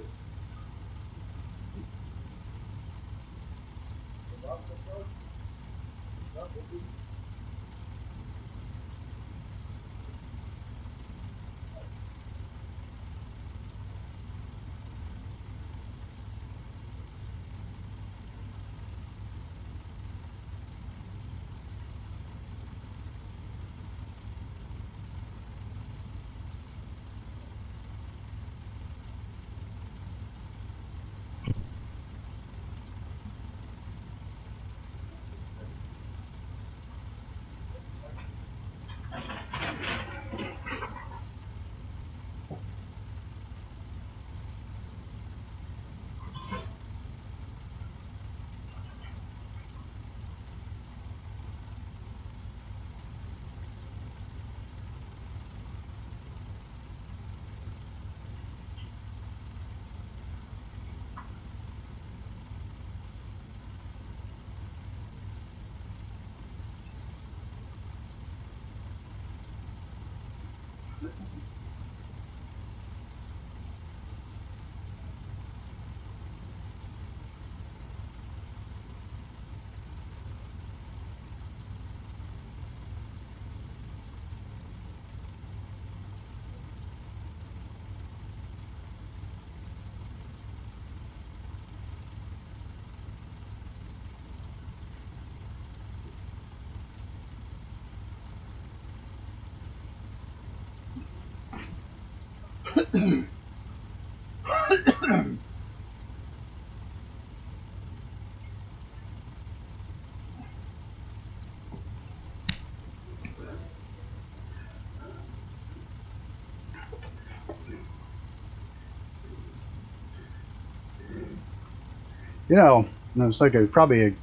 You know, it's like probably a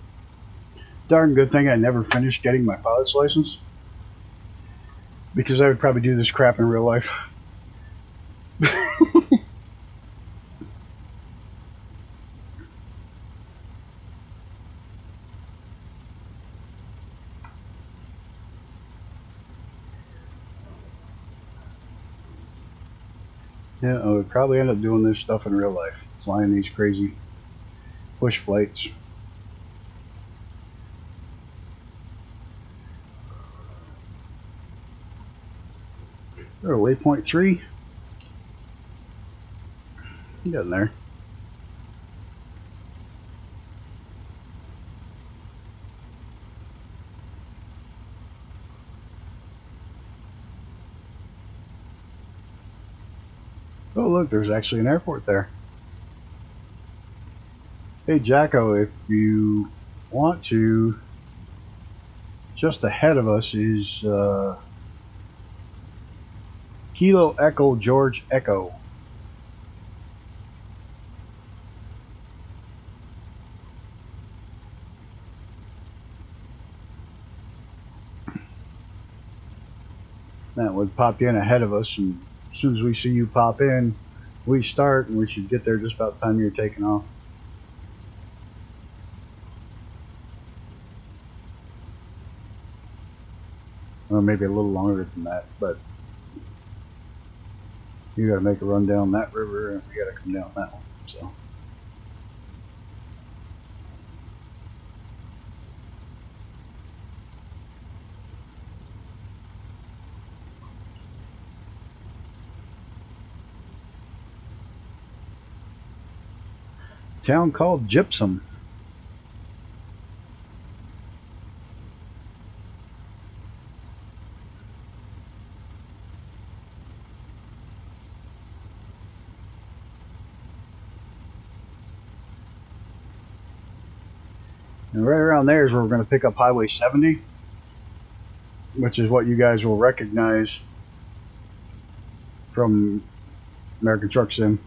darn good thing I never finished getting my pilot's license. Because I would probably do this crap in real life. Yeah, I would probably end up doing this stuff in real life, flying these crazy push flights. Oh, waypoint 3. Getting there. Oh, look, there's actually an airport there. Hey, Jacko, if you want to, just ahead of us is Kilo Echo George Echo. That would pop in ahead of us, and as soon as we see you pop in, we start, and we should get there just about the time you're taking off. Or maybe a little longer than that, but you got to make a run down that river, and we got to come down that one. So. Town called Gypsum. And right around there is where we're going to pick up Highway 70, which is what you guys will recognize from American Truck Sim.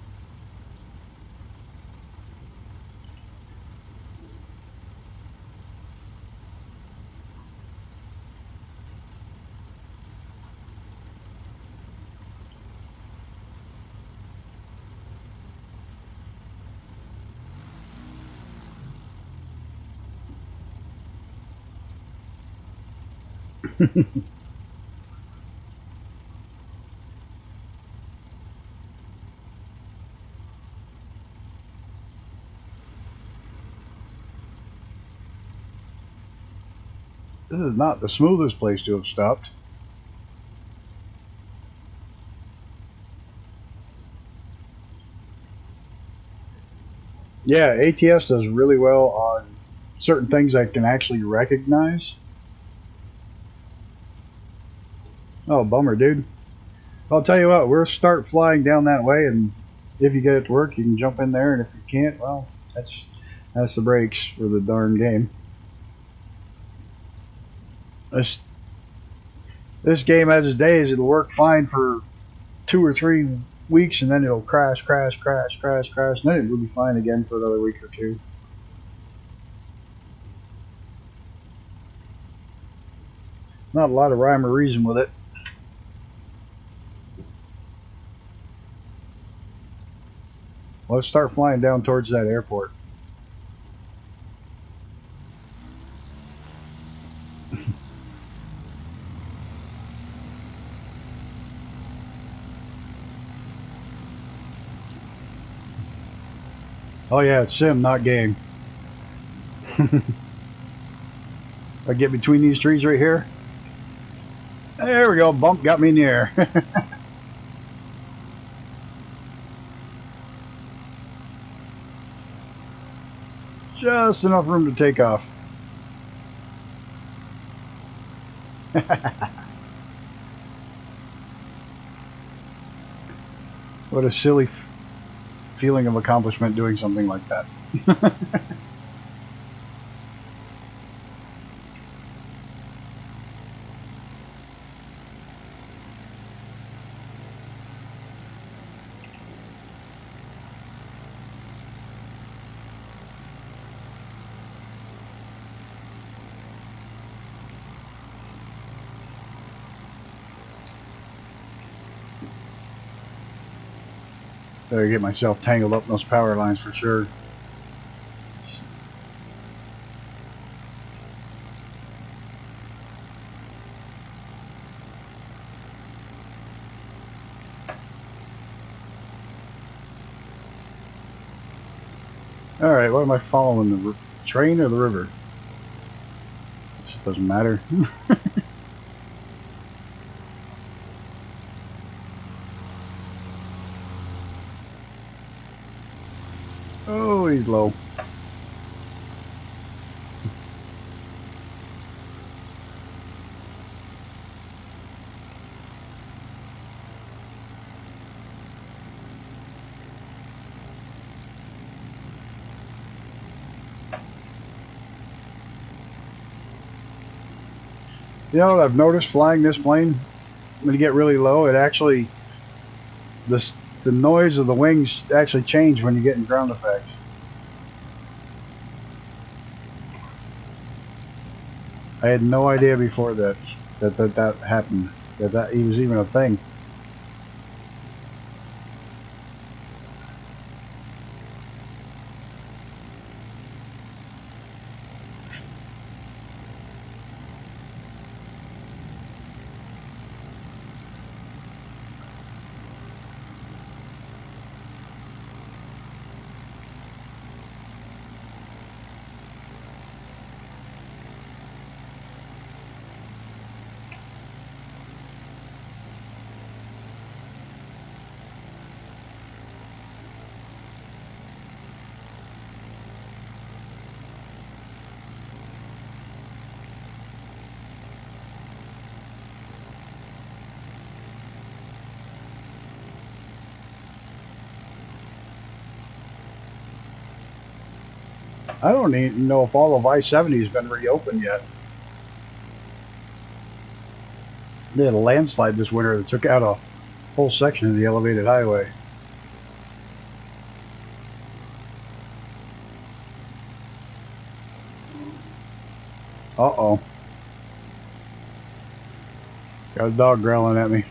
This is not the smoothest place to have stopped. Yeah, ATS does really well on certain things I can actually recognize. Oh, bummer, dude. I'll tell you what, we'll start flying down that way, and if you get it to work, you can jump in there, and if you can't, well, that's the breaks for the darn game. This game has its days. It'll work fine for 2 or 3 weeks, and then it'll crash, crash, crash, crash, crash, and then it will be fine again for another week or two. Not a lot of rhyme or reason with it. Let's start flying down towards that airport. Oh yeah, it's sim, not game. I get between these trees right here. There we go, bump got me in the air. Just enough room to take off. What a silly feeling of accomplishment doing something like that. Better get myself tangled up in those power lines for sure. Alright, what am I following? The train or the river? This doesn't matter. Oh, he's low. You know what I've noticed flying this plane? When you get really low, it actually the noise of the wings actually change when you get in ground effect. I had no idea before that happened. That he was even a thing. I don't even know if all of I-70 has been reopened yet. They had a landslide this winter that took out a whole section of the elevated highway. Uh-oh. Got a dog growling at me.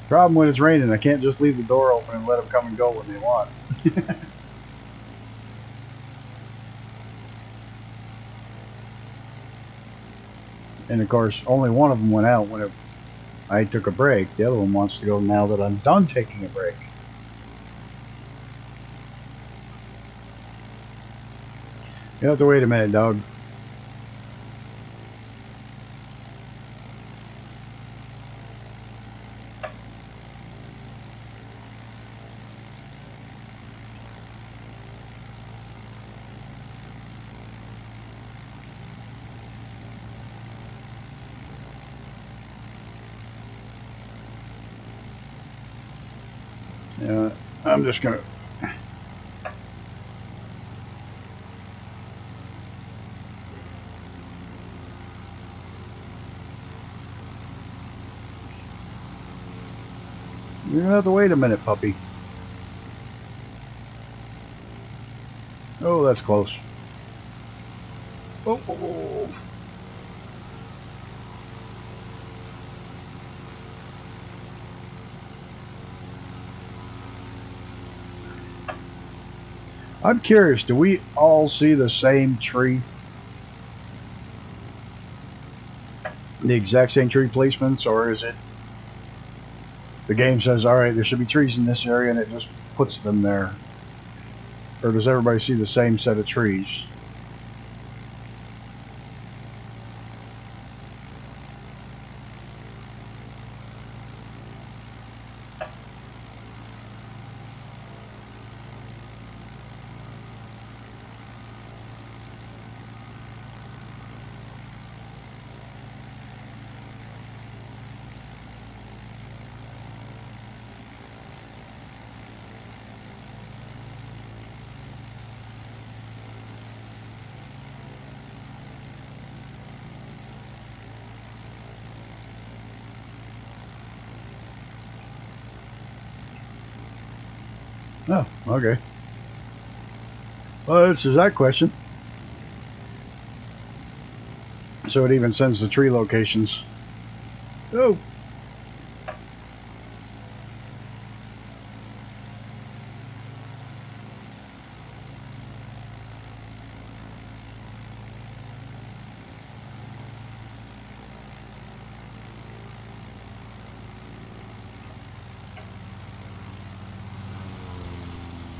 Problem when it's raining, I can't just leave the door open and let them come and go when they want. And of course, only one of them went out when I took a break. The other one wants to go now that I'm done taking a break. You have to wait a minute, dog. Yeah, I'm just gonna. You're gonna have to wait a minute, puppy. Oh, that's close. Oh. I'm curious, do we all see the same tree? The exact same tree placements, or is it the game says, all right, there should be trees in this area, and it just puts them there? Or does everybody see the same set of trees? Oh, okay. Well, that answers that question. So it even sends the tree locations. Oh.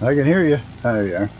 I can hear you. There you are.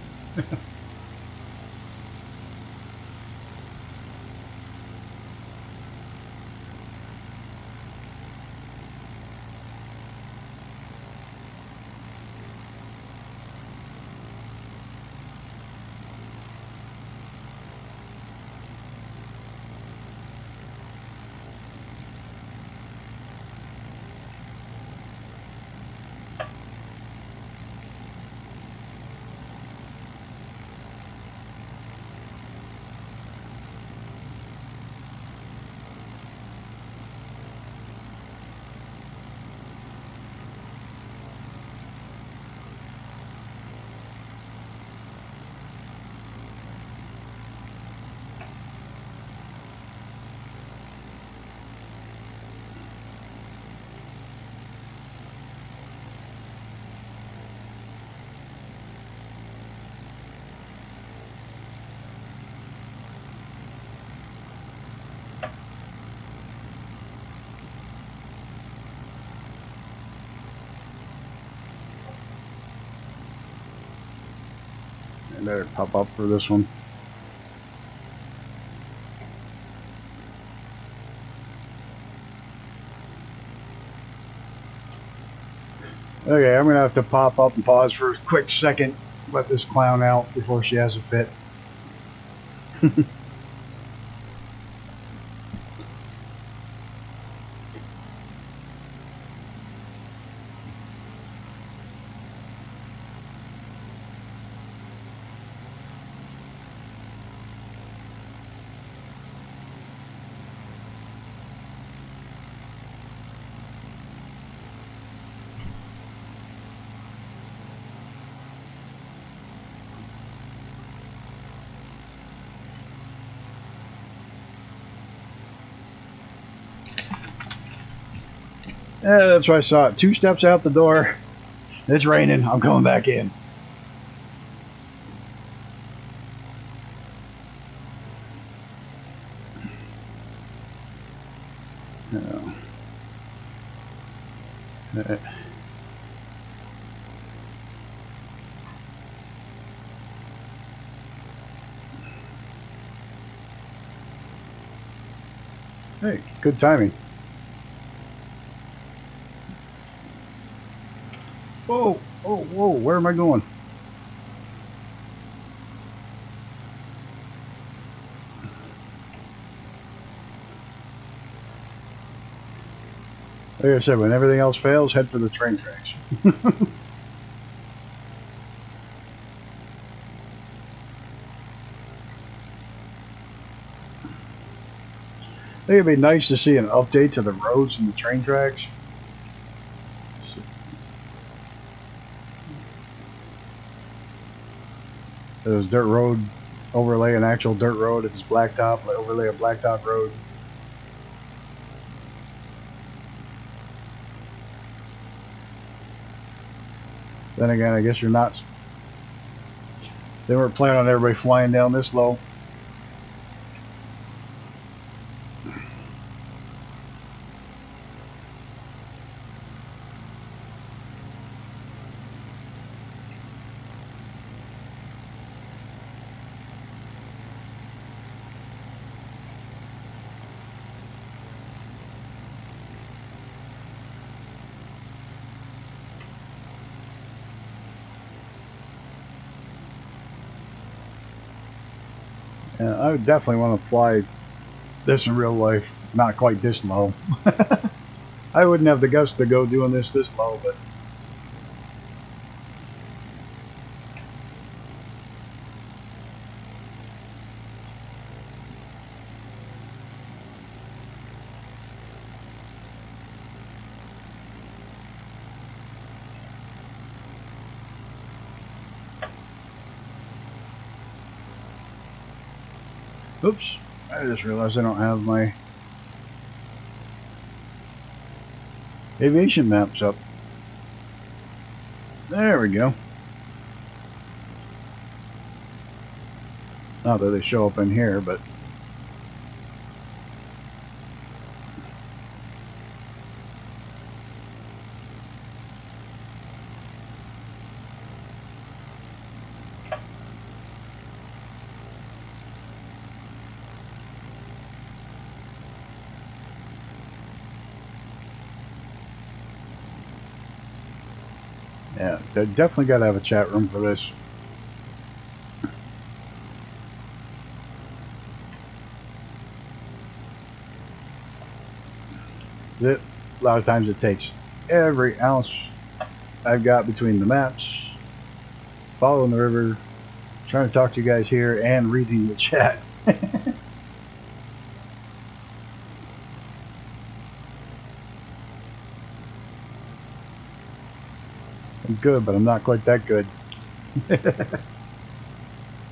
I better pop up for this one. Okay, I'm gonna have to pop up and pause for a quick second, let this clown out before she has a fit. Yeah, that's why I saw it. 2 steps out the door. It's raining. I'm coming back in. Hey, good timing. Whoa, oh, whoa, where am I going? Like I said, when everything else fails, head for the train tracks. I think it'd be nice to see an update to the roads and the train tracks. There's dirt road overlay an actual dirt road. If it's blacktop, overlay a blacktop road. Then again, I guess you're not. They weren't planning on everybody flying down this low. Yeah, I would definitely want to fly this in real life. Not quite this low. I wouldn't have the guts to go doing this low, but oops, I just realized I don't have my aviation maps up. There we go. Not that they show up in here, but Yeah, they definitely got to have a chat room for this. A lot of times it takes every ounce I've got between the maps, following the river, trying to talk to you guys here, and reading the chat. I'm good, but I'm not quite that good.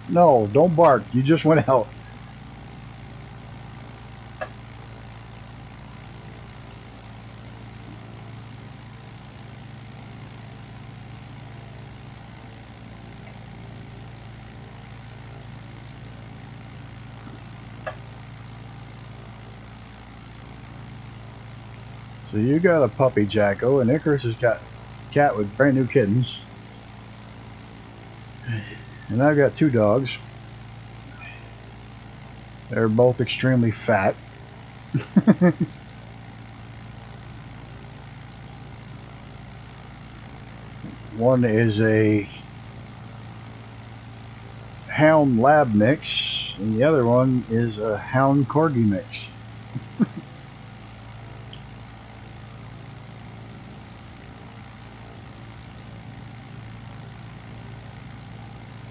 No, don't bark. You just went out. So you got a puppy, Jacko, and Icarus has got a cat with brand new kittens. And I've got 2 dogs. They're both extremely fat. One is a Hound Lab mix, and the other one is a Hound Corgi mix.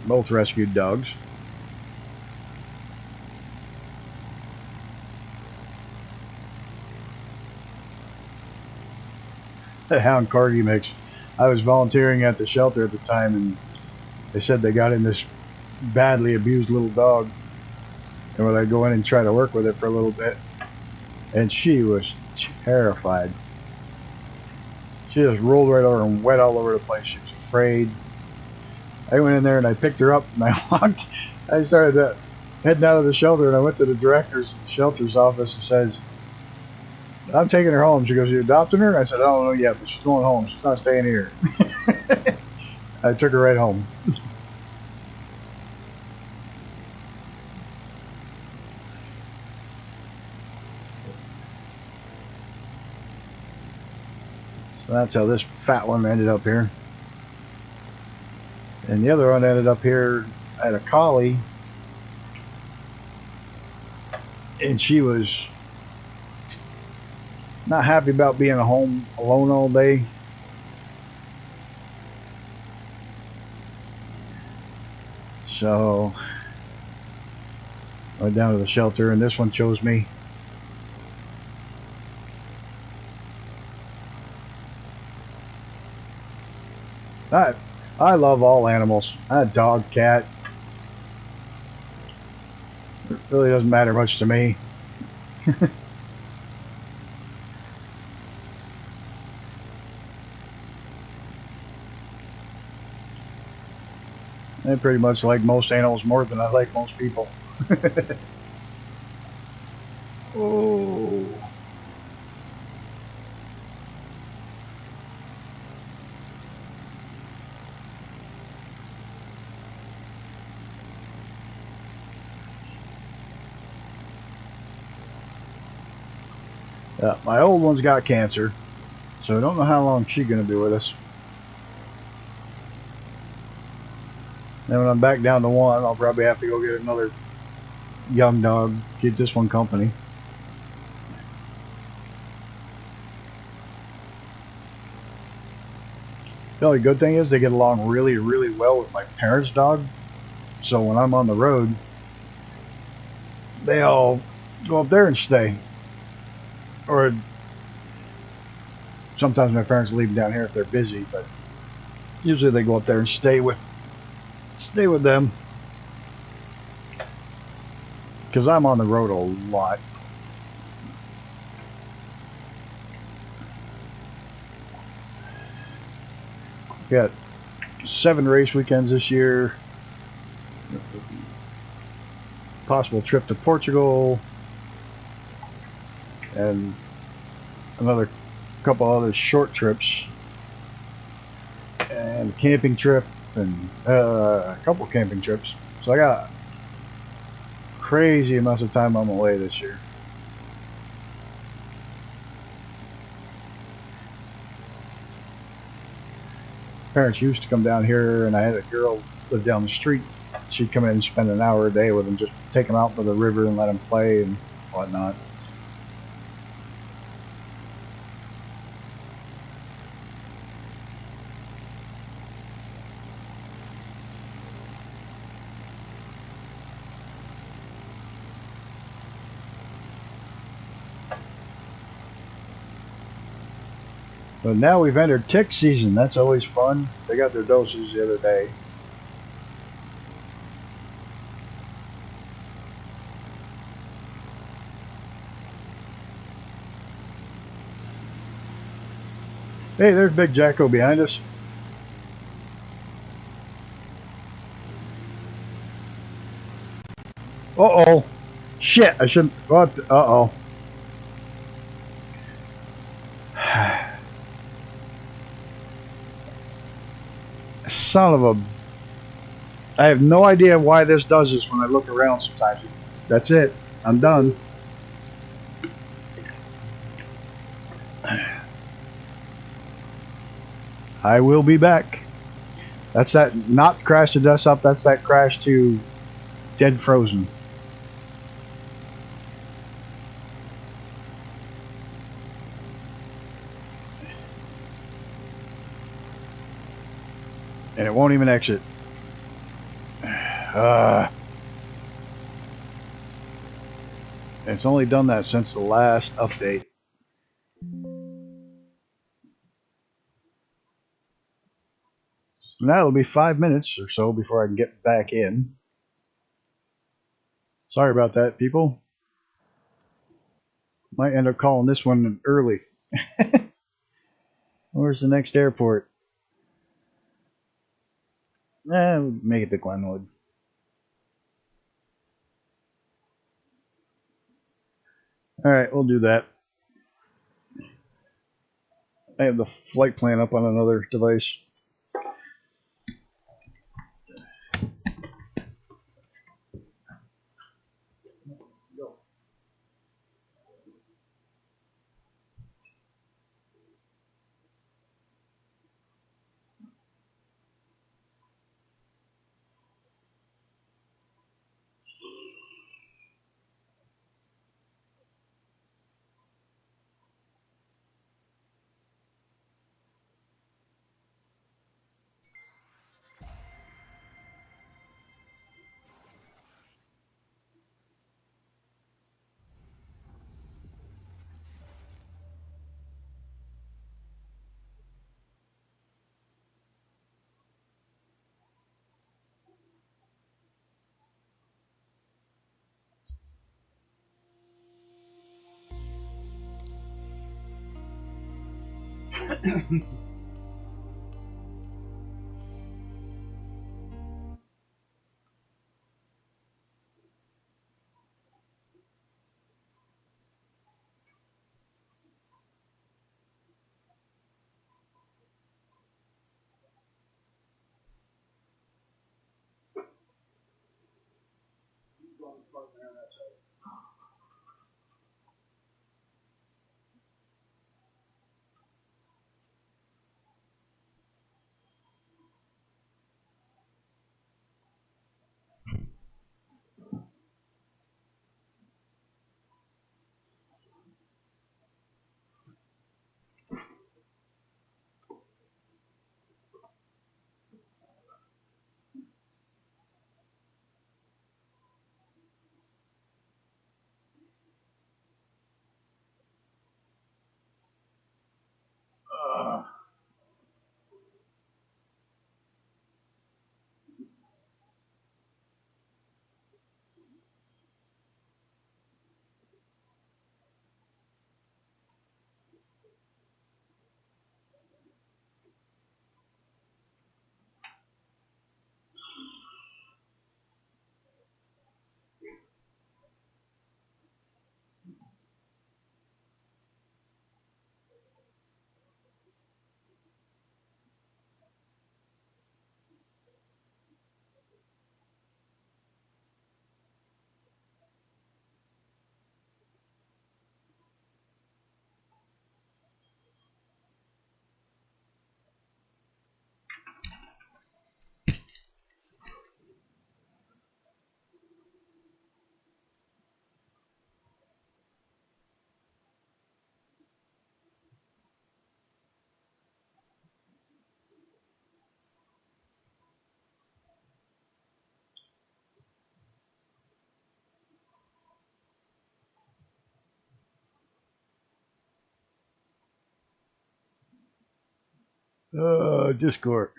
Both rescued dogs. The Hound Corgi mix. I was volunteering at the shelter at the time, and they said they got in this badly abused little dog. And when I go in and try to work with it for a little bit, and she was terrified. She just rolled right over and wet all over the place. She was afraid. I went in there and I picked her up and I walked. I started heading out of the shelter, and I went to the director's shelter's office and says, "I'm taking her home." She goes, "You adopting her?" I said, "I don't know yet, but she's going home. She's not staying here." I took her right home. So that's how this fat one ended up here. And the other one ended up here at a collie, and she was not happy about being at home alone all day. So I went down to the shelter, and this one chose me. I love all animals. I had dog, cat. It really doesn't matter much to me. I pretty much like most animals more than I like most people. Oh. Yeah, my old one's got cancer, so I don't know how long she's going to be with us. Then when I'm back down to 1, I'll probably have to go get another young dog, keep this one company. The only good thing is they get along really, really well with my parents' dog. So when I'm on the road, they all go up there and stay. Or sometimes my parents leave them down here if they're busy, but usually they go up there and stay with them. Because I'm on the road a lot. Got 7 race weekends this year. Possible trip to Portugal. And another couple other short trips. And a camping trip. And a couple camping trips. So I got crazy amounts of time on my way this year. Parents used to come down here, and I had a girl live down the street. She'd come in and spend an hour a day with them, just take them out to the river and let them play and whatnot. But now we've entered tick season. That's always fun. They got their doses the other day. Hey, there's Big Jacko behind us. Uh-oh. Shit, I shouldn't. What? Uh-oh. Son of a... I have no idea why this does this when I look around sometimes. That's it. I'm done. I will be back. That's that, not crash to dust up, that's that crash to dead frozen. And it won't even exit. It's only done that since the last update. Now it'll be 5 minutes or so before I can get back in. Sorry about that, people. Might end up calling this one early. Where's the next airport? We'll make it to Glenwood. Alright, we'll do that. I have the flight plan up on another device. Discord.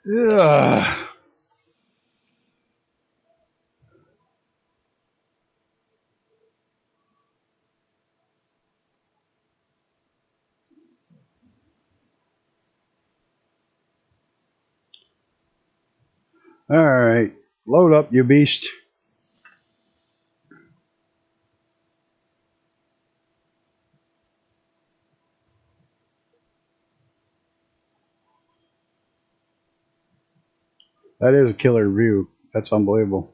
Yeah. All right. Load up, you beast. That is a killer view. That's unbelievable.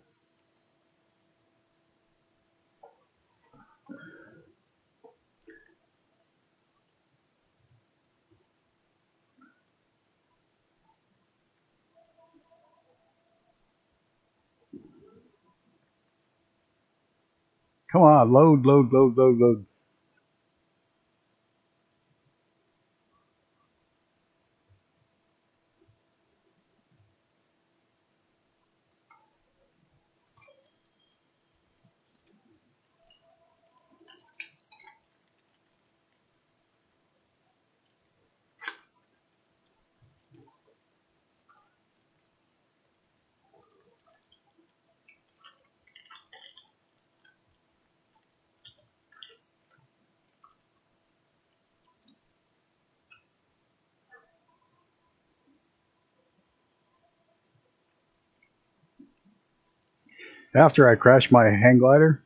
Come on, load, load, load, load, load. After I crashed my hang glider,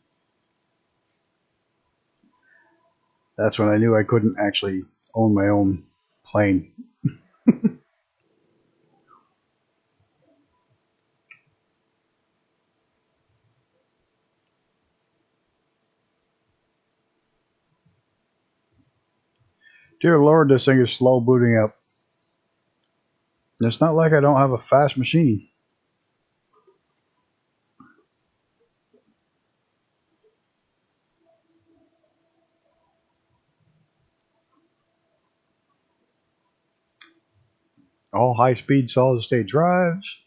that's when I knew I couldn't actually own my own plane. Dear Lord, this thing is slow booting up. And it's not like I don't have a fast machine. All high speed solid state drives.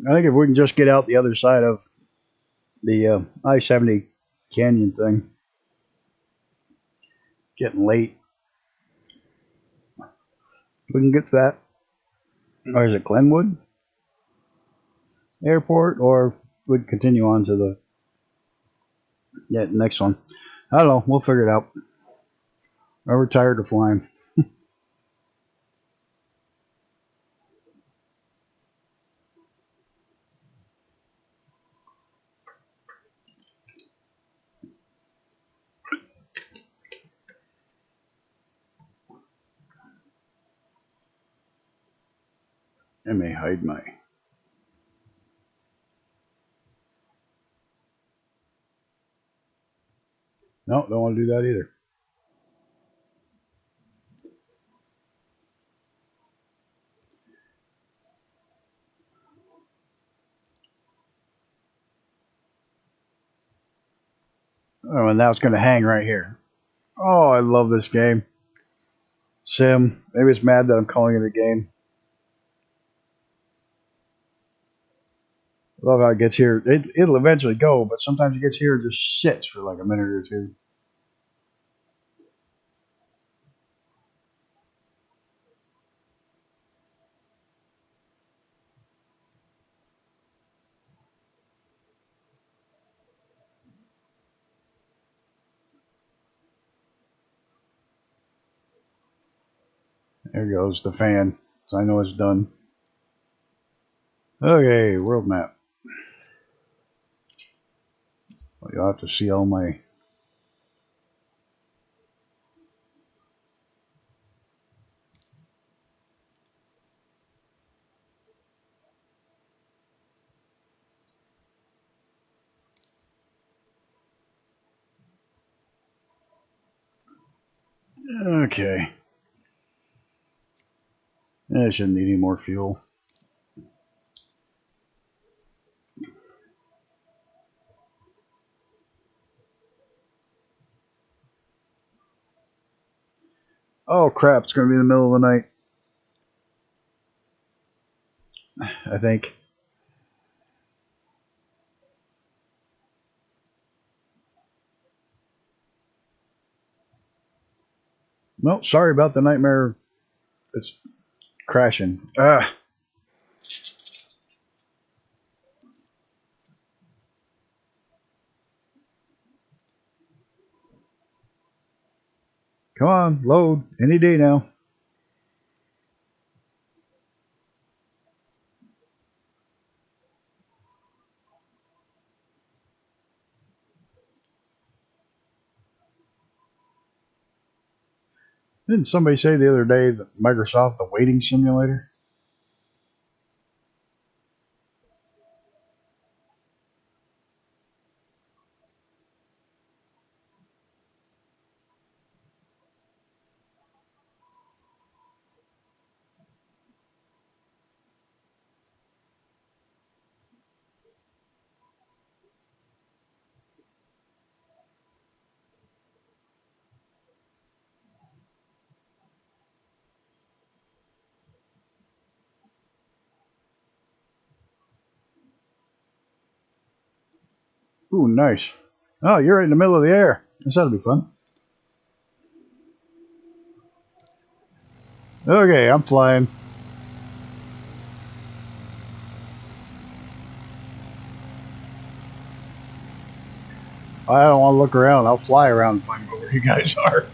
I think if we can just get out the other side of the I-70 canyon thing, getting late. We can get to that. Or is it Glenwood Airport? Or we'd continue on to the next one. I don't know. We'll figure it out. We're tired of flying. I may hide my. No, don't want to do that either. Oh, and now it's going to hang right here. Oh, I love this game. Sim. Maybe it's mad that I'm calling it a game. I love how it gets here. It'll eventually go, but sometimes it gets here and just sits for like a minute or two. There goes the fan. So I know it's done. Okay, world map. Well, you'll have to see all my... Okay. I shouldn't need any more fuel. Oh crap, it's going to be in the middle of the night. I think. Well, sorry about the nightmare. It's crashing. Ah. Come on, load. Any day now. Didn't somebody say the other day that Microsoft, the waiting simulator? Ooh, nice. Oh, you're right in the middle of the air. This ought to be fun. Okay, I'm flying. I don't want to look around. I'll fly around and find out where you guys are.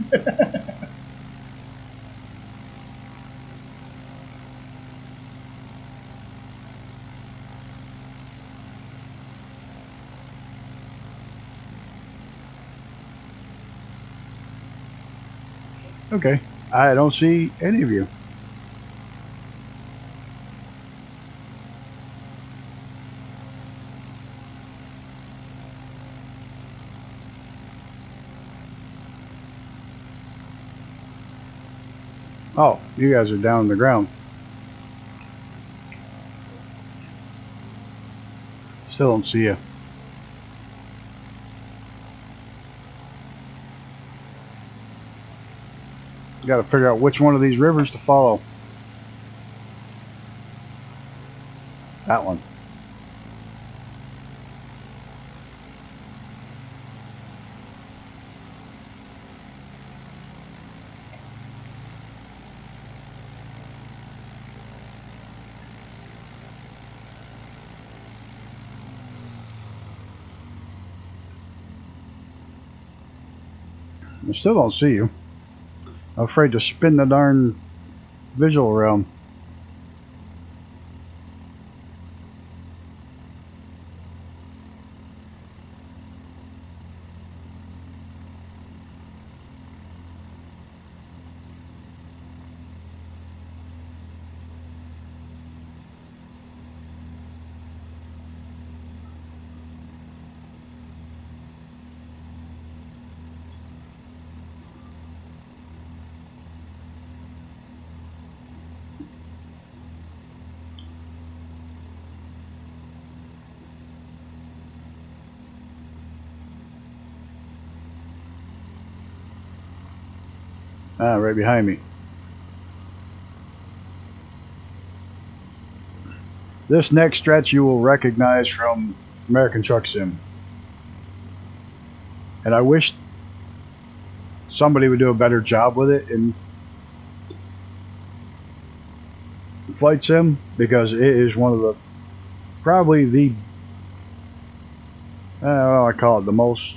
Okay. I don't see any of you. Oh, you guys are down on the ground. Still don't see you. Got to figure out which one of these rivers to follow. That one. I still don't see you. I'm afraid to spin the darn visual around. Ah, right behind me. This next stretch you will recognize from American Truck Sim. And I wish somebody would do a better job with it in Flight Sim, because it is one of the, probably the, I don't know what I call it, the most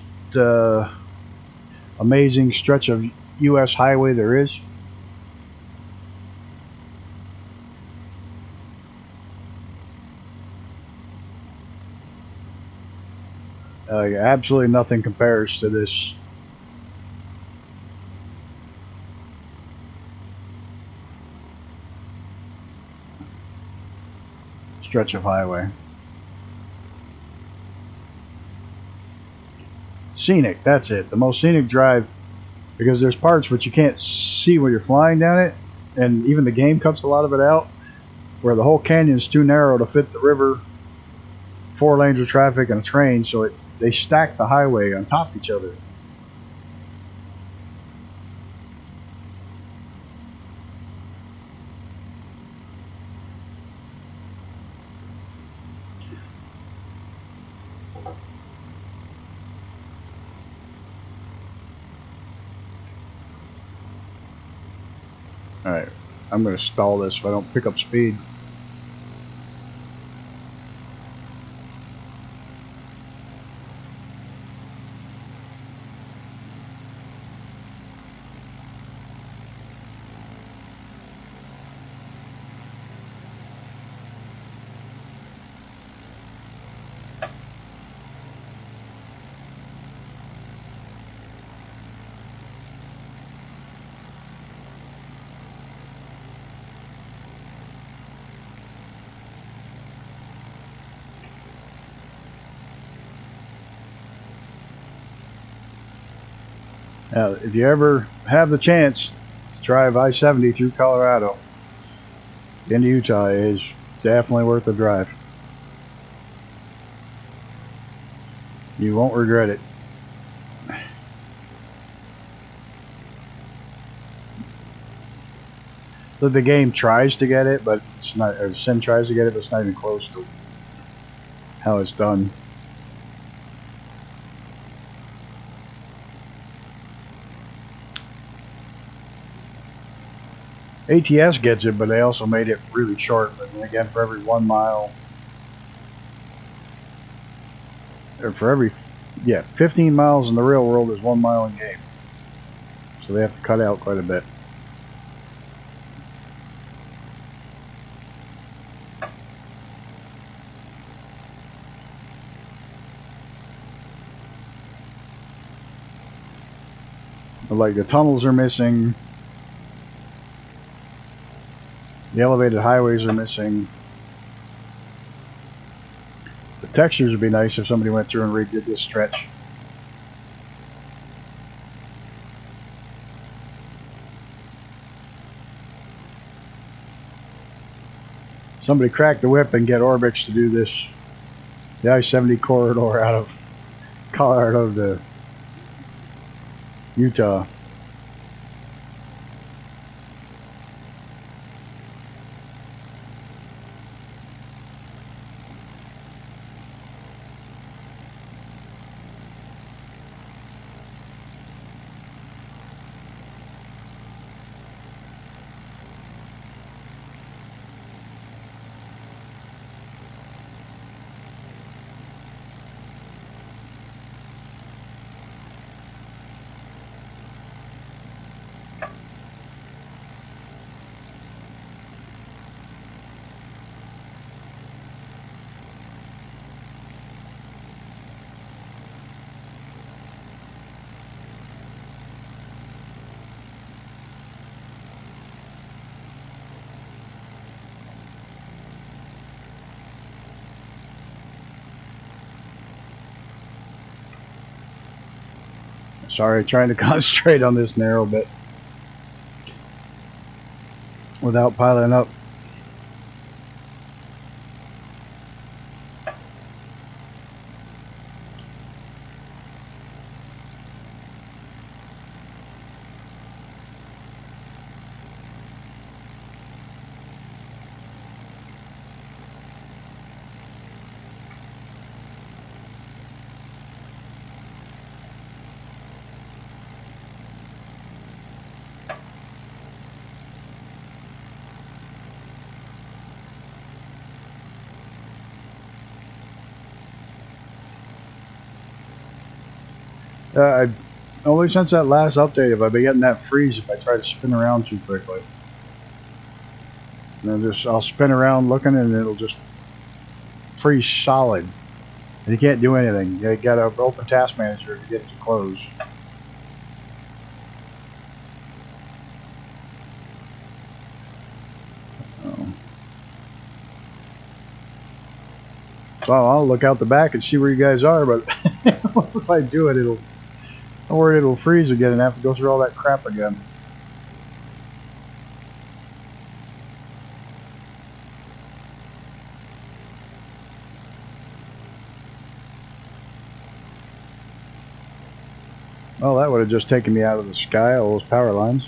amazing stretch of U.S. highway there is. Absolutely nothing compares to this stretch of highway. Scenic, that's it. The most scenic drive, because there's parts which you can't see when you're flying down it, and even the game cuts a lot of it out, where the whole canyon is too narrow to fit the river, 4 lanes of traffic, and a train, so they stack the highway on top of each other. Alright, I'm going to stall this if I don't pick up speed. Now, if you ever have the chance to drive I-70 through Colorado into Utah, it is definitely worth the drive. You won't regret it. So the game tries to get it, but it's not. Or Sim tries to get it, but it's not even close to how it's done. ATS gets it, but they also made it really short. But again, for every 1 mile, or for every 15 miles in the real world is 1 mile in game. So they have to cut out quite a bit. But like the tunnels are missing. The elevated highways are missing. The textures would be nice if somebody went through and redid this stretch. Somebody crack the whip and get Orbix to do this. The I-70 corridor out of Colorado to Utah. Sorry, trying to concentrate on this narrow bit without piling up. Only since that last update have I been getting that freeze if I try to spin around too quickly. And then I'll spin around looking and it'll just freeze solid. And you can't do anything. You got to open Task Manager to get it to close. So I'll look out the back and see where you guys are, but if I do it, I'm worried it'll freeze again and have to go through all that crap again. Well, that would have just taken me out of the sky, all those power lines.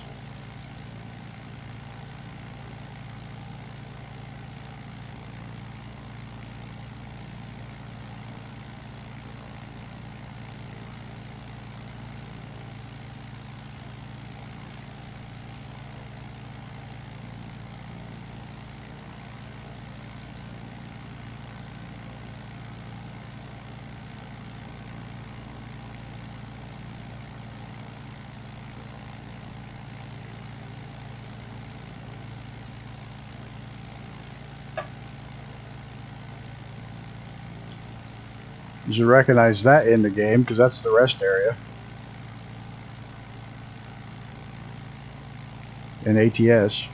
You should recognize that in the game because that's the rest area in ATS.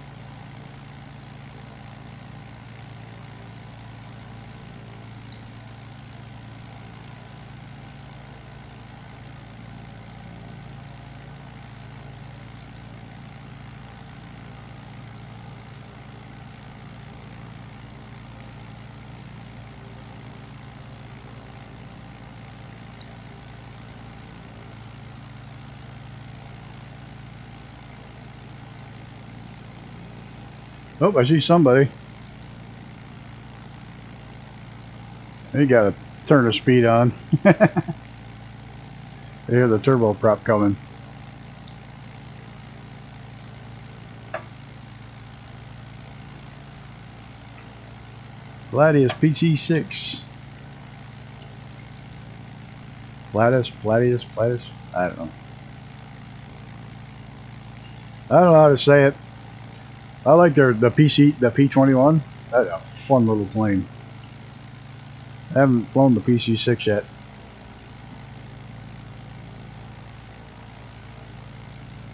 Oh, I see somebody. You gotta turn the speed on. I hear the turbo prop coming. Gladius PC6. Gladius. I don't know. I don't know how to say it. I like the P21. That's a fun little plane. I haven't flown the PC6 yet.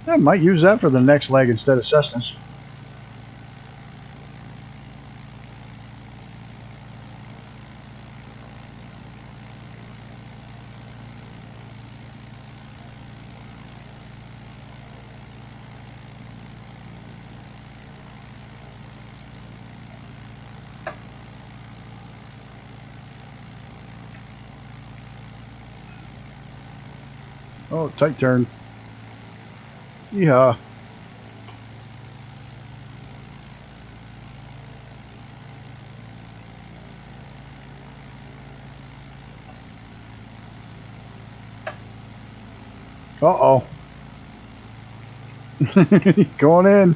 I might use that for the next leg instead of Cessnas. Oh, tight turn. Yeehaw. Uh-oh. Going in.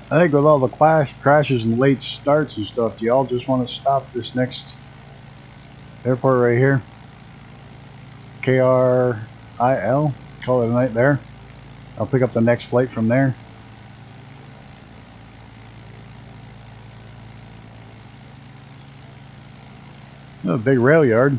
I think with all the crashes and late starts and stuff, do y'all just want to stop this next airport right here? KRIL. Call it a night there. I'll pick up the next flight from there. Oh, a big rail yard.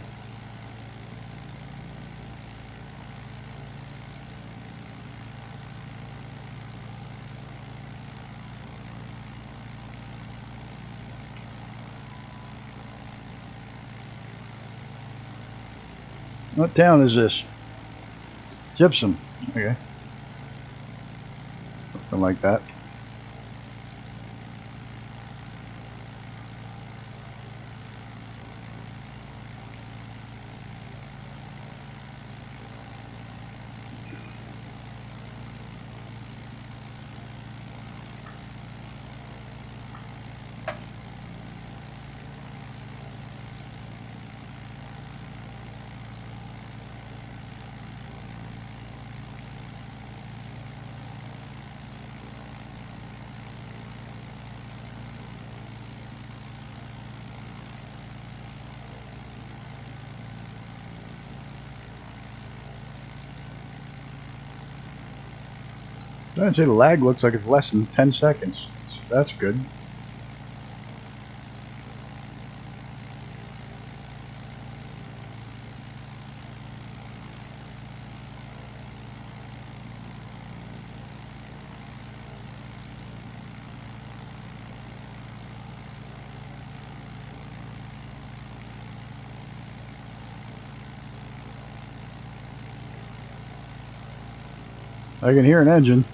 What town is this? Gypsum. Okay. Something like that. I'd say the lag looks like it's less than 10 seconds. So that's good. I can hear an engine.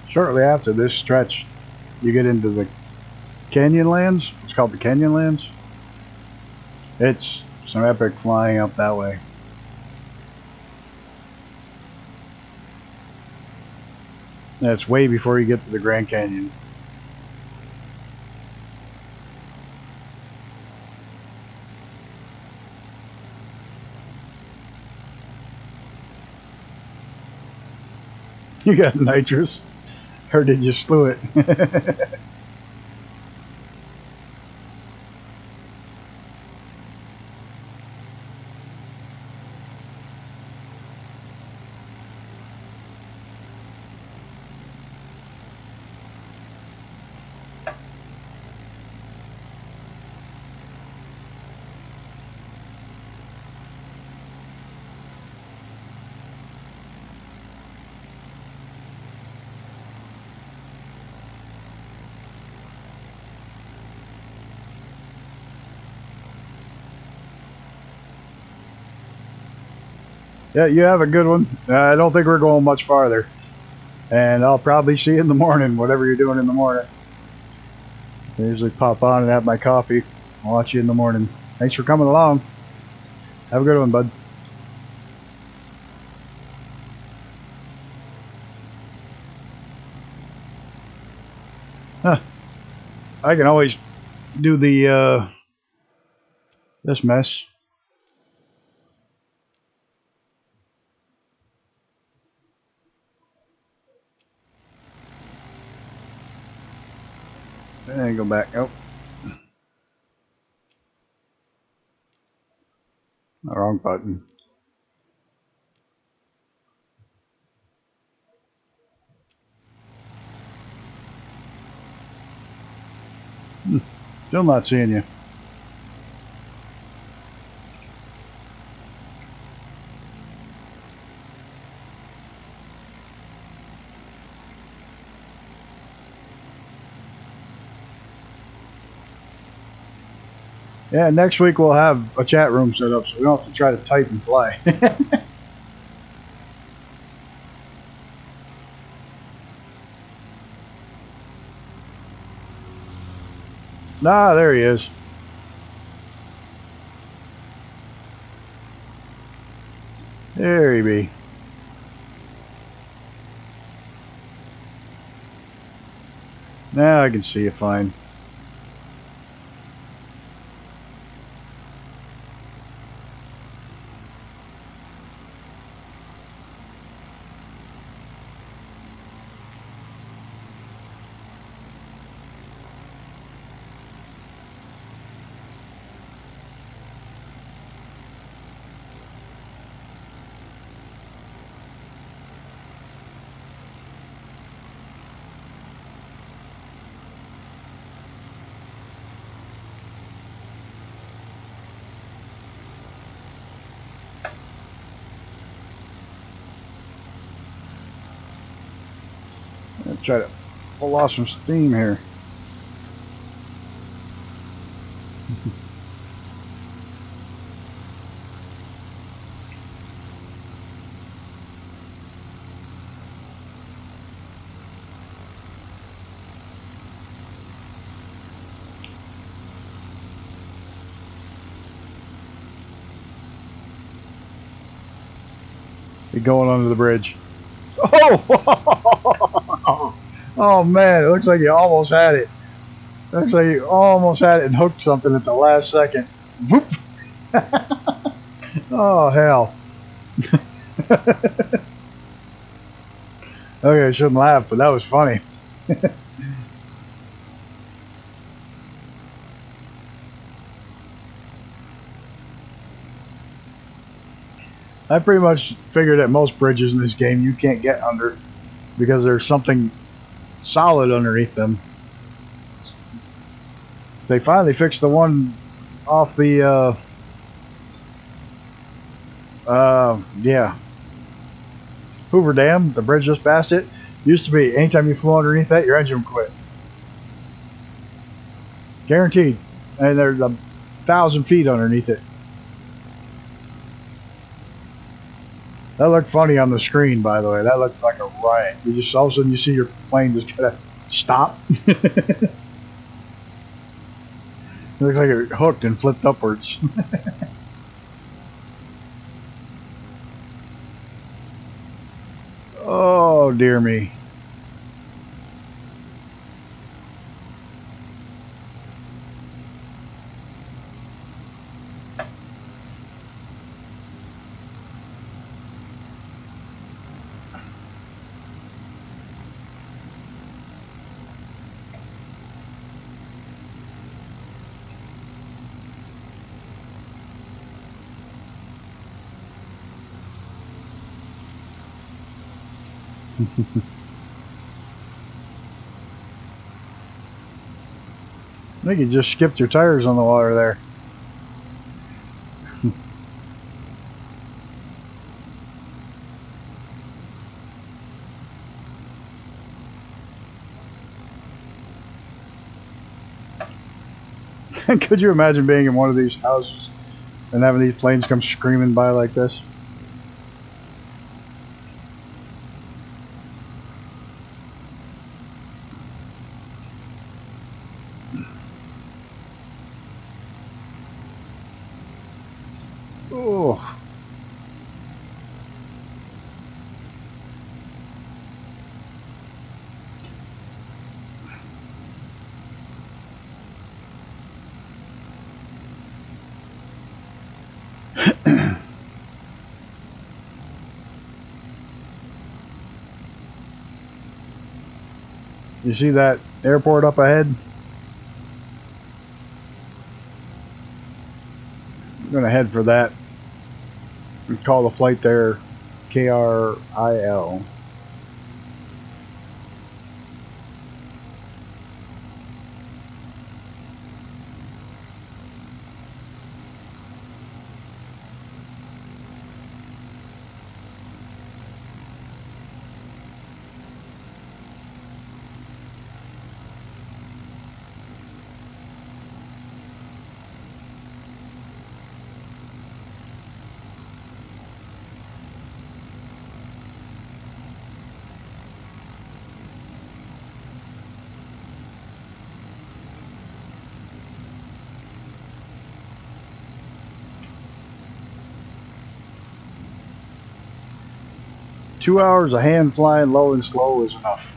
Shortly after this stretch, you get into the Canyonlands. It's called the Canyonlands. It's some epic flying up that way. That's way before you get to the Grand Canyon. You got nitrous? Or did you slew it? Yeah, you have a good one. I don't think we're going much farther. And I'll probably see you in the morning, whatever you're doing in the morning. I usually pop on and have my coffee. I'll watch you in the morning. Thanks for coming along. Have a good one, bud. Huh. I can always do the this mess. And go back. Oh, wrong button. Still not seeing you. Yeah, next week we'll have a chat room set up so we don't have to try to type and play. Ah, there he is. There he be. Now I can see you fine. Try to pull off some steam here. You're going under the bridge. Oh! Oh man, it looks like you almost had it. Looks like you almost had it and hooked something at the last second. Whoop! Oh hell. Okay, I shouldn't laugh, but that was funny. I pretty much figured that most bridges in this game you can't get under because there's something solid underneath them. They finally fixed the one off the yeah, Hoover Dam, the bridge just past it. Used to be anytime you flew underneath that, your engine would quit. Guaranteed. And there's 1,000 feet underneath it. That looked funny on the screen, by the way. That looked like a riot. You just all of a sudden you see your plane just kind of stop. It looks like it hooked and flipped upwards. Oh dear me. I think you just skipped your tires on the water there. Could you imagine being in one of these houses and having these planes come screaming by like this? Oh. You see that airport up ahead? I'm going to head for that and call the flight there KRIL. Two hours of hand flying low and slow is enough.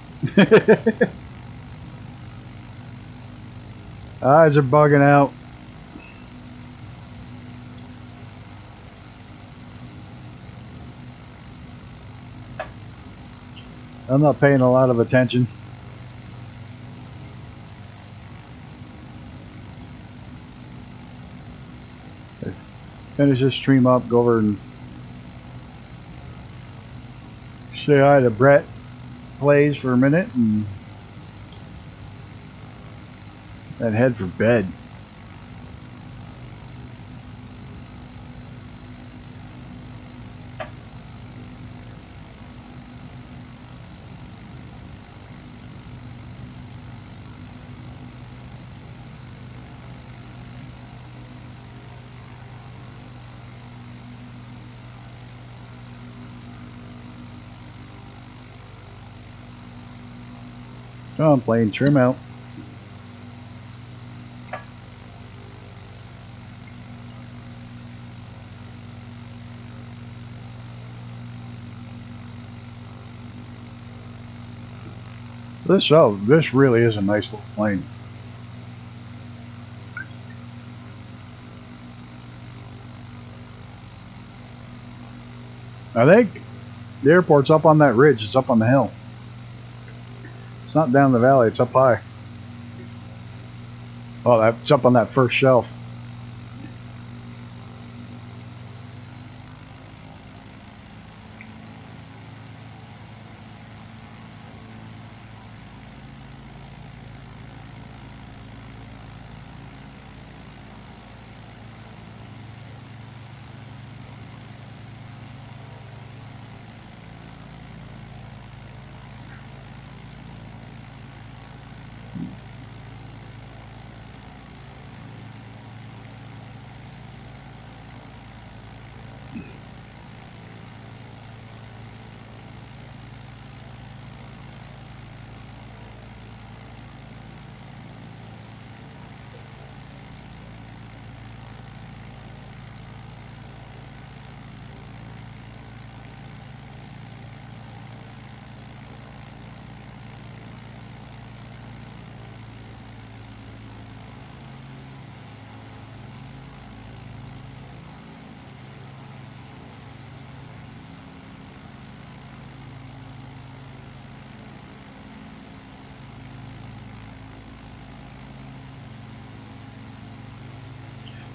Eyes are bugging out. I'm not paying a lot of attention. Finish this stream up, go over and say hi to Brett Plays for a minute and then head for bed. Come on, plane, trim out. This really is a nice little plane. I think the airport's up on that ridge. It's up on the hill. It's not down the valley. It's up high. Oh, it's up on that first shelf.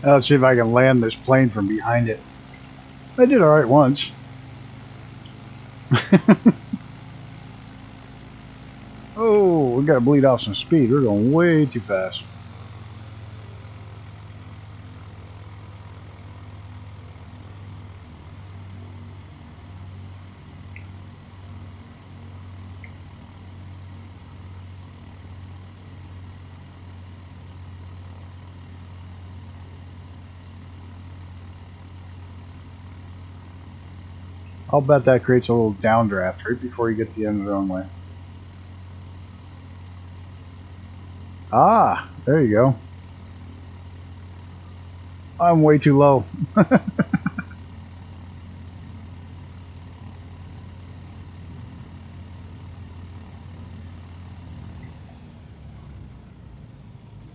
Let's see if I can land this plane from behind it. I did alright once. Oh, we gotta bleed off some speed. We're going way too fast. I'll bet that creates a little downdraft right before you get to the end of the runway. Ah, there you go. I'm way too low. And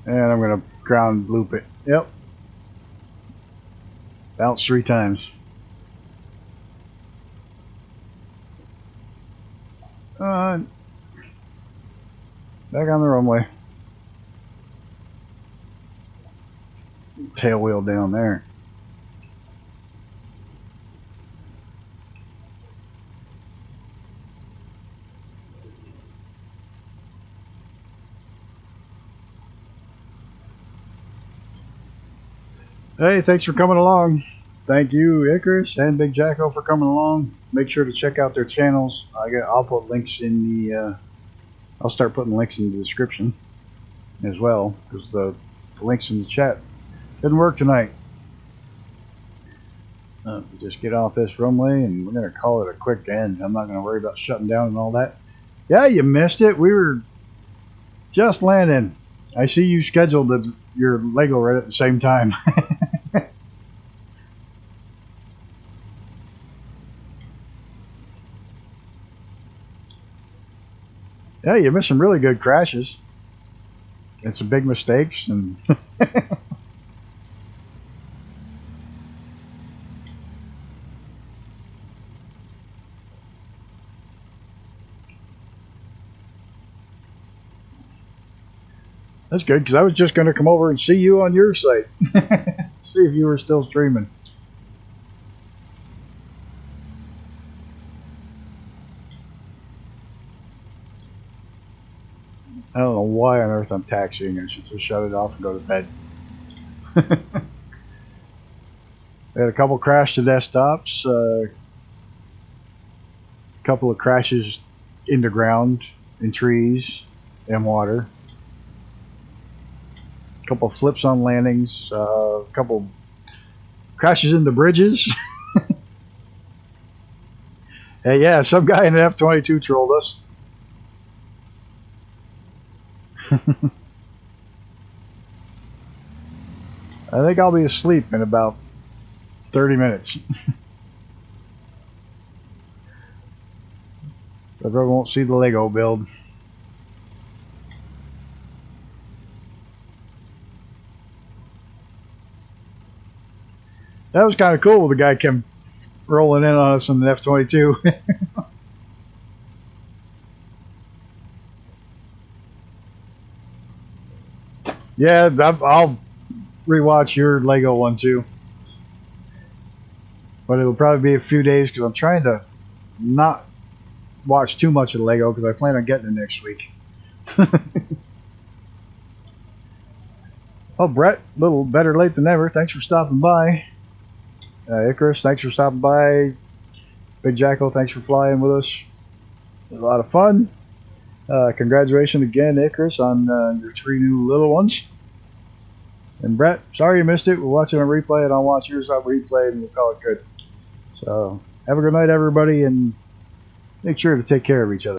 I'm going to ground loop it. Yep. Bounce 3 times. Back on the runway. Tail wheel down there. Hey, thanks for coming along. Thank you, Icarus and Big Jacko, for coming along. Make sure to check out their channels. I'll put links in the. I'll start putting links in the description as well, because the links in the chat didn't work tonight. Just get off this runway, and we're going to call it a quick end. I'm not going to worry about shutting down and all that. Yeah, you missed it. We were just landing. I see you scheduled your Lego right at the same time. Yeah, you missed some really good crashes and some big mistakes, and that's good, because I was just going to come over and see you on your site. See if you were still streaming. I don't know why on earth I'm taxiing. I should just shut it off and go to bed. We had a couple crash to desktops, a couple of crashes into ground, in trees, and water. A couple of flips on landings, a couple crashes into bridges. Hey, yeah, some guy in an F-22 trolled us. I think I'll be asleep in about 30 minutes. I probably won't see the Lego build. That was kind of cool. The guy came rolling in on us in the F-22. Yeah, I'll rewatch your Lego one too. But it'll probably be a few days because I'm trying to not watch too much of the Lego because I plan on getting it next week. Oh, Brett, a little better late than never. Thanks for stopping by. Icarus, thanks for stopping by. Big Jackal, thanks for flying with us. It was a lot of fun. Congratulations again, Icarus, on your 3 new little ones. And Brett, sorry you missed it. We'll watch it on replay, and I'll watch yours on replay, and we'll call it good. So, have a good night, everybody, and make sure to take care of each other.